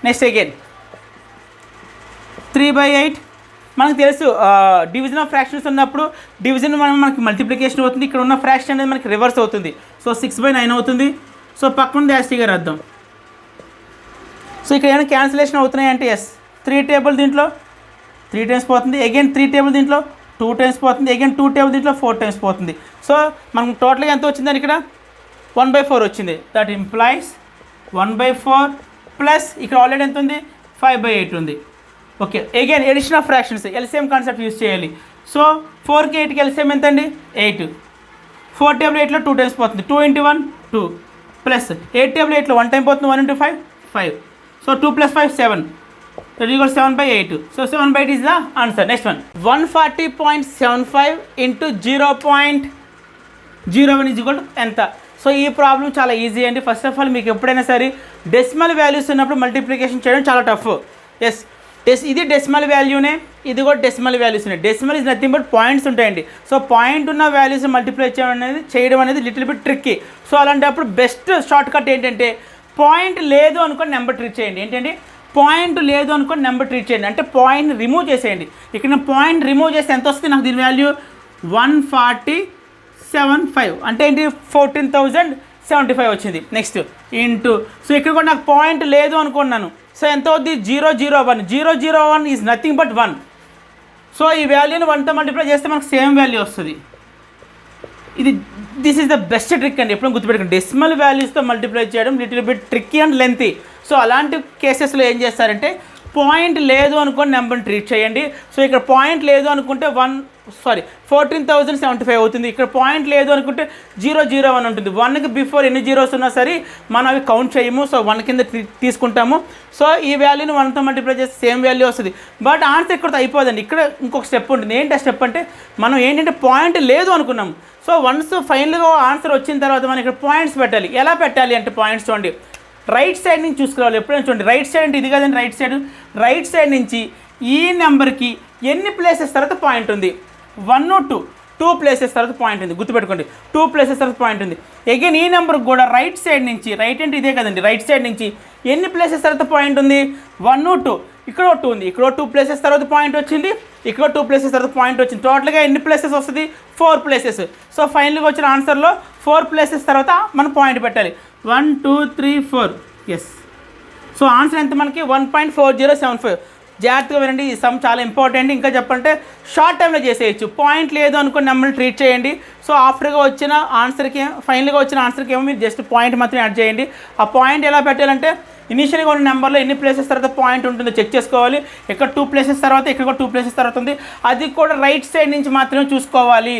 Next again 3/8. మనకు తెలుసు డివిజన్ ఆఫ్ ఫ్రాక్షన్స్ ఉన్నప్పుడు డివిజన్ మనకి మల్టిప్లికేషన్ అవుతుంది. ఇక్కడ ఉన్న ఫ్రాక్షన్ అనేది మనకి రివర్స్ అవుతుంది. సో 6/9 అవుతుంది. సో పక్కన యాస్టీగా రాద్దాం. సో ఇక్కడ ఏమైనా క్యాన్సిలేషన్ అవుతున్నాయి అంటే ఎస్. 3 టేబుల్ దీంట్లో 3 టైమ్స్ పోతుంది, అగైన్ 3 టేబుల్ దీంట్లో 2 టైమ్స్ పోతుంది, అగైన్ 2 టేబుల్ దీంట్లో 4 టైమ్స్ పోతుంది. సో మనకు టోటల్గా ఎంత వచ్చిందని ఇక్కడ 1/4 వచ్చింది. దట్ ఇంప్లైస్ 1/4 ప్లస్ ఇక్కడ ఆల్రెడీ ఎంత ఉంది? 5/8 ఉంది. Okay, again addition of fractions LCM concept use చేయాలి. సో 4కి 8కి ఎల్సిఎం ఎంత అండి? 8. 4 టేబుల్ 8లో 2 టైమ్స్ పోతుంది, 2 × 1 2 ప్లస్ 8 టేబుల్ 8లో 1 టైం పోతుంది, 1 × 5 5. So 2 + 5 7. That equals 7/8. So 7/8 is the answer. Next one. 140.75 into 0.01 is equal to ఎంత? సో ఈ ప్రాబ్లం చాలా ఈజీ అండి. ఫస్ట్ ఆఫ్ ఆల్ మీకు ఎప్పుడైనా సరే డెసిమల్ వాల్యూస్ ఉన్నప్పుడు మల్టిప్లికేషన్ చేయడం చాలా టఫ్. ఎస్, ఇది డెసిమల్ వాల్యూనే, ఇది కూడా డెసిమల్ వాల్యూస్ ఉన్నాయి. Decimal is nothing but points ఉంటాయండి. సో పాయింట్ ఉన్న వాల్యూస్ మల్టిప్లై చేయడం అనేది లిటిల్ బిట్ ట్రిక్కీ. సో అలాంటప్పుడు బెస్ట్ షార్ట్ కట్ ఏంటంటే పాయింట్ లేదు అనుకొని నెంబర్ ట్రీట్ చేయండి. ఏంటండి? పాయింట్ లేదు అనుకొని నెంబర్ ట్రీట్ చేయండి. అంటే పాయింట్ రిమూవ్ చేసేయండి. ఇక్కడ నేను పాయింట్ రిమూవ్ చేస్తే ఎంత వస్తుంది? నాకు దీని వాల్యూ 140.75 అంటే ఏంటి? 14,075 వచ్చింది. నెక్స్ట్ ఇంటూ, సో ఇక్కడ కూడా నాకు పాయింట్ లేదు అనుకున్నాను. సో ఎంత అవుద్ది? 001. 001 ఈజ్ నథింగ్ బట్ 1. సో ఈ వాల్యూని 1తో మల్టిప్లై చేస్తే మనకు సేమ్ వాల్యూ వస్తుంది. This is the best trick అండి. ఎప్పుడు గుర్తుపెట్టుకోండి, డెసిమల్ వాల్యూస్తో మల్టిప్లై చేయడం little bit tricky and lengthy. So అలాంటి కేసెస్లో ఏం చేస్తారంటే పాయింట్ లేదు అనుకొని నెంబర్ని ట్రీట్ చేయండి. సో ఇక్కడ పాయింట్ లేదు అనుకుంటే 14,075 అవుతుంది. ఇక్కడ పాయింట్ లేదు అనుకుంటే 001 ఉంటుంది. 1కి బిఫోర్ ఎన్ని జీరోస్ ఉన్నా సరే మనం అవి కౌంట్ చేయము. సో 1 కింద తీసుకుంటాము. సో ఈ వాల్యూని 1తో మల్టిప్లై చేస్తే సేమ్ వాల్యూ వస్తుంది. బట్ ఆన్సర్ ఇక్కడతో అయిపోదండి. ఇక్కడ ఇంకొక స్టెప్ ఉంటుంది. ఏంటి ఆ స్టెప్ అంటే మనం ఏంటంటే పాయింట్ లేదు అనుకున్నాము. సో వన్స్ ఫైనల్గా ఆన్సర్ వచ్చిన తర్వాత మనం ఇక్కడ పాయింట్స్ పెట్టాలి. ఎలా పెట్టాలి అంటే పాయింట్స్ చూడండి, రైట్ సైడ్ నుంచి చూసుకోవాలి. ఎప్పుడైనా చూడండి, రైట్ సైడ్ అంటే ఇది కదండి. రైట్ సైడ్ నుంచి ఈ నెంబర్కి ఎన్ని ప్లేసెస్ తర్వాత పాయింట్ ఉంది? 1 2 ప్లేసెస్ తర్వాత పాయింట్ ఉంది. గుర్తుపెట్టుకోండి, 2 ప్లేసెస్ తర్వాత పాయింట్ ఉంది. అగైన్ ఈ నెంబర్కి కూడా రైట్ సైడ్ నుంచి, రైట్ అంటే ఇదే కదండి, రైట్ సైడ్ నుంచి ఎన్ని ప్లేసెస్ తర్వాత పాయింట్ ఉంది? 1 2. ఇక్కడ 2 ఉంది. ఇక్కడ 2 ప్లేసెస్ తర్వాత పాయింట్ వచ్చింది, ఇక్కడ 2 ప్లేసెస్ తర్వాత పాయింట్ వచ్చింది. టోటల్గా ఎన్ని ప్లేసెస్ వస్తుంది? 4 ప్లేసెస్. సో ఫైనల్గా వచ్చిన ఆన్సర్లో 4 ప్లేసెస్ తర్వాత మనం పాయింట్ పెట్టాలి. 1 2 3 4. ఎస్. సో ఆన్సర్ ఎంత మనకి? 1.4075. జాగ్రత్తగా వినండి, ఈ సమ్ చాలా ఇంపార్టెంట్. ఇంకా చెప్పంటే షార్ట్ టైంలో చేసేయచ్చు. పాయింట్ లేదు అనుకుని నెంబర్ని ట్రీట్ చేయండి. సో ఆఫ్టర్గా వచ్చిన ఆన్సర్కి, ఫైనల్గా వచ్చిన ఆన్సర్కి ఏమో మీరు జస్ట్ పాయింట్ మాత్రం యాడ్ చేయండి. ఆ పాయింట్ ఎలా పెట్టాలంటే ఇనిషియల్గా ఉన్న నెంబర్లో ఎన్ని ప్లేసెస్ తర్వాత పాయింట్ ఉంటుందో చెక్ చేసుకోవాలి. ఇక్కడ 2 ప్లేసెస్ తర్వాత, ఇక్కడ కూడా 2 ప్లేసెస్ తర్వాత ఉంది. అది కూడా రైట్ సైడ్ నుంచి మాత్రమే చూసుకోవాలి,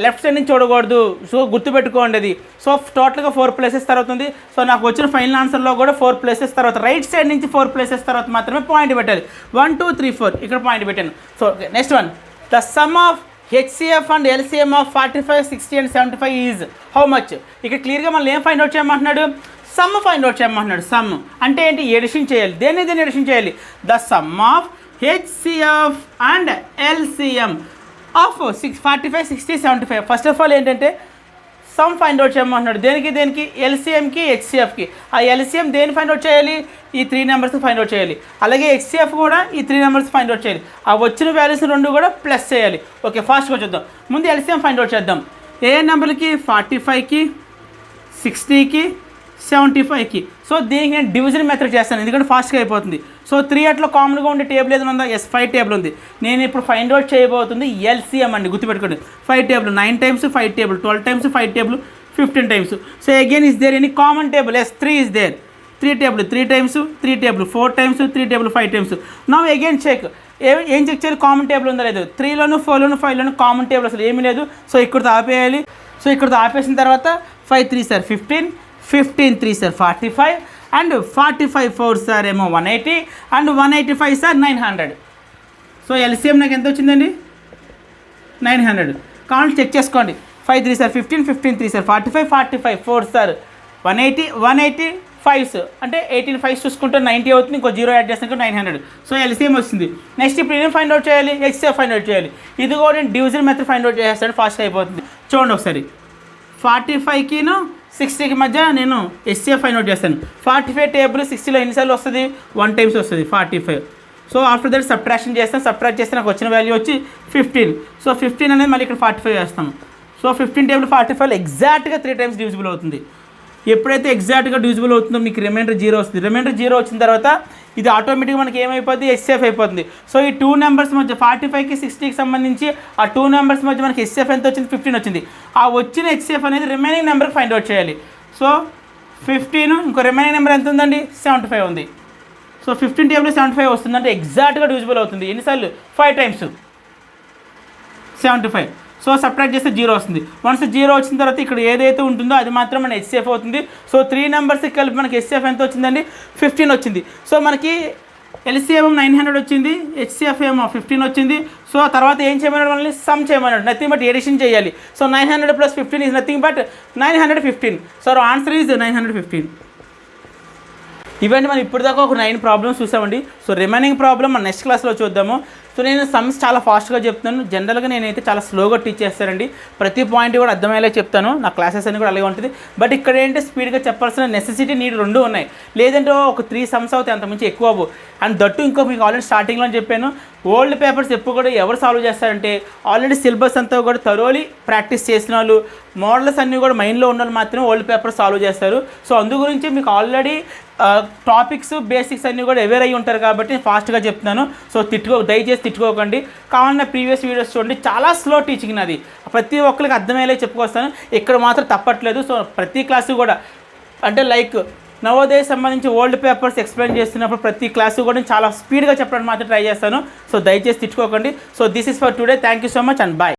లెఫ్ట్ సైడ్ నుంచి చూడకూడదు. సో గుర్తుపెట్టుకోండి అది. సో టోటల్గా 4 ప్లేసెస్ తర్వాత ఉంది. సో నాకు వచ్చిన ఫైనల్ ఆన్సర్లో కూడా 4 ప్లేసెస్ తర్వాత, రైట్ సైడ్ నుంచి 4 ప్లేసెస్ తర్వాత మాత్రమే పాయింట్ పెట్టాలి. 1 2 3 4 ఇక్కడ పాయింట్ పెట్టాను. So next one, the sum of HCF and LCM of 45, 60 and 75 is how much. ఇక్కడ క్లియర్గా మనం ఏం ఫైండ్ అవుట్ చేయమంటున్నాడు, సమ్ ఫైండ్ అవుట్ చేయమంటున్నాడు. సమ్ అంటే ఏంటి, ఎడిషన్ చేయాలి. దేన్ని ఎడిషన్ చేయాలి, the sum of HCF and LCM of 45, 60, 75. First of all ఏంటంటే సమ్ ఫైండ్ అవుట్ చేయమంటున్నాడు. దేనికి ఎల్సిఎంకి హెచ్సిఎఫ్కి. ఆ ఎల్సిఎం దేని ఫైండ్ అవుట్ చేయాలి, ఈ 3 నెంబర్స్ ఫైండ్ అవుట్ చేయాలి. అలాగే హెచ్సిఎఫ్ కూడా ఈ 3 నెంబర్స్ ఫైండ్ అవుట్ చేయాలి. ఆ వచ్చిన వాల్యూస్ 2 కూడా ప్లస్ చేయాలి. ఓకే, ఫాస్ట్గా చూద్దాం. ముందు ఎల్సిఎం ఫైండ్ అవుట్ చేద్దాం. ఏ నెంబర్కి, 45కి, 60కి, 75కి. సో దీనికి నేను డివిజన్ మెథడ్ చేస్తాను, ఎందుకంటే ఫాస్ట్గా అయిపోతుంది. సో 3 అట్లా కామన్గా ఉండే టేబుల్ ఏదైనా ఉందా, ఎస్ 5 టేబుల్ ఉంది. నేను ఇప్పుడు ఫైండ్ అవుట్ చేయబోతుంది ఎల్సిఎం అండి, గుర్తుపెట్టుకోండి. 5 table, 9 times 5 table, 12 times 5 table, 15 times. So again is there any common table, yes 3 is there. 3 table 3 times, 3 table 4 times, 3 table 5 times. Now again check, ఏం check చేయాలి, common table ఉందా లేదు. 3లోను 4లోను 5లోను common table అసలు ఏమీ లేదు. So ఇక్కడతో ఆపేయాలి. So ఇక్కడతో ఆపేసిన తర్వాత 5 3 సార్ 15, 15 3 సార్ 45, అండ్ 45 4 సార్ ఏమో 180, అండ్ 185 సార్ 900. సో ఎల్సిఎం నాకు ఎంత వచ్చిందండి, 900. కావాలి చెక్ చేసుకోండి. 5 3 సార్ 15, 15 3 సార్ 45, 45 4 సార్ 180, 185 అంటే 18 5 చూసుకుంటే 90 అవుతుంది. ఇంకో 0 యాడ్ చేస్తే 900. సో ఎల్సిఎం వస్తుంది. నెక్స్ట్ ఇప్పుడు ఏం ఫైండ్ అవుట్ చేయాలి, హెచ్సిఎఫ్ ఫైండ్ అవుట్ చేయాలి. ఇది కూడా నేను డివిజన్ మెథడ్ ఫైండ్ అవుట్ చేస్తాను, ఫాస్ట్ అయిపోతుంది. చూడండి ఒకసారి, 45కిను 60కి మధ్య నేను హెచ్సిఎఫ్ ఫైండ్ అవుట్ చేస్తాను. 45 టేబుల్ 60లో ఎన్నిసార్లు వస్తుంది, 1 టైమ్స్ వస్తుంది 45. సో ఆఫ్టర్ దట్ సబ్ట్రాక్షన్ చేస్తాను. సబ్ట్రాక్ట్ చేస్తే నాకు వచ్చిన వాల్యూ వచ్చి 15. సో 15 అనేది మళ్ళీ ఇక్కడ 45 వేస్తాము. సో 15 టేబుల్ 45 ఎగ్జాక్ట్గా 3 టైమ్స్ డివిజిబుల్ అవుతుంది. ఎప్పుడైతే ఎగ్జాక్ట్గా డివిజిబుల్ అవుతుందో మీకు రిమైండర్ 0 వస్తుంది. రిమైండర్ 0 వచ్చిన తర్వాత ఇది ఆటోమేటిక్గా మనకి ఏమైపోతుంది, హెచ్సిఎఫ్ అయిపోతుంది. సో ఈ 2 నెంబర్స్ మధ్య 45కి 60కి సంబంధించి ఆ 2 నెంబర్స్ మధ్య మనకి హెచ్సిఎఫ్ ఎంత వచ్చింది, 15 వచ్చింది. ఆ వచ్చిన హెచ్సిఎఫ్ అనేది రిమైనింగ్ నెంబర్కి ఫైండ్ అవుట్ చేయాలి. సో 15, ఇంకో రిమైనింగ్ నెంబర్ ఎంత ఉందండి, 75 ఉంది. సో 15 టేబుల్ 75 వస్తుందంటే ఎగ్జాక్ట్గా డివిజిబుల్ అవుతుంది. ఎన్నిసార్లు, 5 టైమ్స్ 75. సో సబ్ట్రాక్ట్ చేస్తే 0 వస్తుంది. వన్స్ 0 వచ్చిన తర్వాత ఇక్కడ ఏదైతే ఉంటుందో అది మాత్రం మన హెచ్సిఎఫ్ అవుతుంది. సో 3 నెంబర్స్కి కలిపి మనకి హెచ్సిఎఫ్ ఎంత వచ్చిందండి, 15 వచ్చింది. సో మనకి ఎల్సిఎం 900 వచ్చింది, హెచ్సిఎఫ్ ఏమో 15 వచ్చింది. సో తర్వాత ఏం చేయమన్నాడు, మనల్ని సమ్ చేయమన్నాడు, నథింగ్ బట్ ఎడిషన్ చేయాలి. So 900 + 15 is nothing but 915. So answer is 915. ఇవన్నీ మనం ఇప్పటిదాకా ఒక 9 ప్రాబ్లమ్స్ చూసామండి. సో రిమైనింగ్ ప్రాబ్లమ్ మన నెక్స్ట్ క్లాస్లో చూద్దాము. సో నేను సమ్స్ చాలా ఫాస్ట్గా చెప్తాను. జనరల్గా నేనైతే చాలా స్లోగా టీచ్ చేస్తానండి. ప్రతి పాయింట్ కూడా అర్థమయ్యేలా చెప్తాను. నా క్లాసెస్ అన్ని కూడా అలాగే ఉంటుంది. బట్ ఇక్కడ ఏంటంటే స్పీడ్గా చెప్పాల్సిన నెసెసిటీ, నీడ్ 2 ఉన్నాయి. లేదంటే ఒక 3 సమ్స్ అవుతాయి, అంతకుమించి ఎక్కువ అవ్వు. అండ్ దట్టు ఇంకో మీకు ఆల్రెడీ స్టార్టింగ్లో చెప్పాను, ఓల్డ్ పేపర్స్ ఎప్పుడు కూడా ఎవరు సాల్వ్ చేస్తారంటే ఆల్రెడీ సిలబస్ అంతా కూడా థరోలీ ప్రాక్టీస్ చేసిన వాళ్ళు, మోడల్స్ అన్నీ కూడా మైండ్లో ఉన్న వాళ్ళు మాత్రమే ఓల్డ్ పేపర్ సాల్వ్ చేస్తారు. సో అందు గురించి మీకు ఆల్రెడీ టాపిక్స్ బేసిక్స్ అన్నీ కూడా అవేర్ అయ్యి ఉంటారు కాబట్టి ఫాస్ట్గా చెప్తున్నాను. సో దయచేసి తిట్టుకోకండి. కావాలన్నా ప్రీవియస్ వీడియోస్ చూడండి, చాలా స్లో టీచింగ్ నాది. ప్రతి ఒక్కరికి అర్థమయ్యేలా చెప్పుకొస్తాను. ఇక్కడ మాత్రం తప్పట్లేదు. సో ప్రతి క్లాసు కూడా అంటే లైక్ నవోదయ సంబంధించి ఓల్డ్ పేపర్స్ ఎక్స్ప్లెయిన్ చేస్తున్నప్పుడు ప్రతి క్లాసు కూడా చాలా స్పీడ్గా చెప్పడానికి మాత్రం ట్రై చేస్తాను. సో దయచేసి తిట్టుకోకండి. So this is for today. Thank you so much and bye.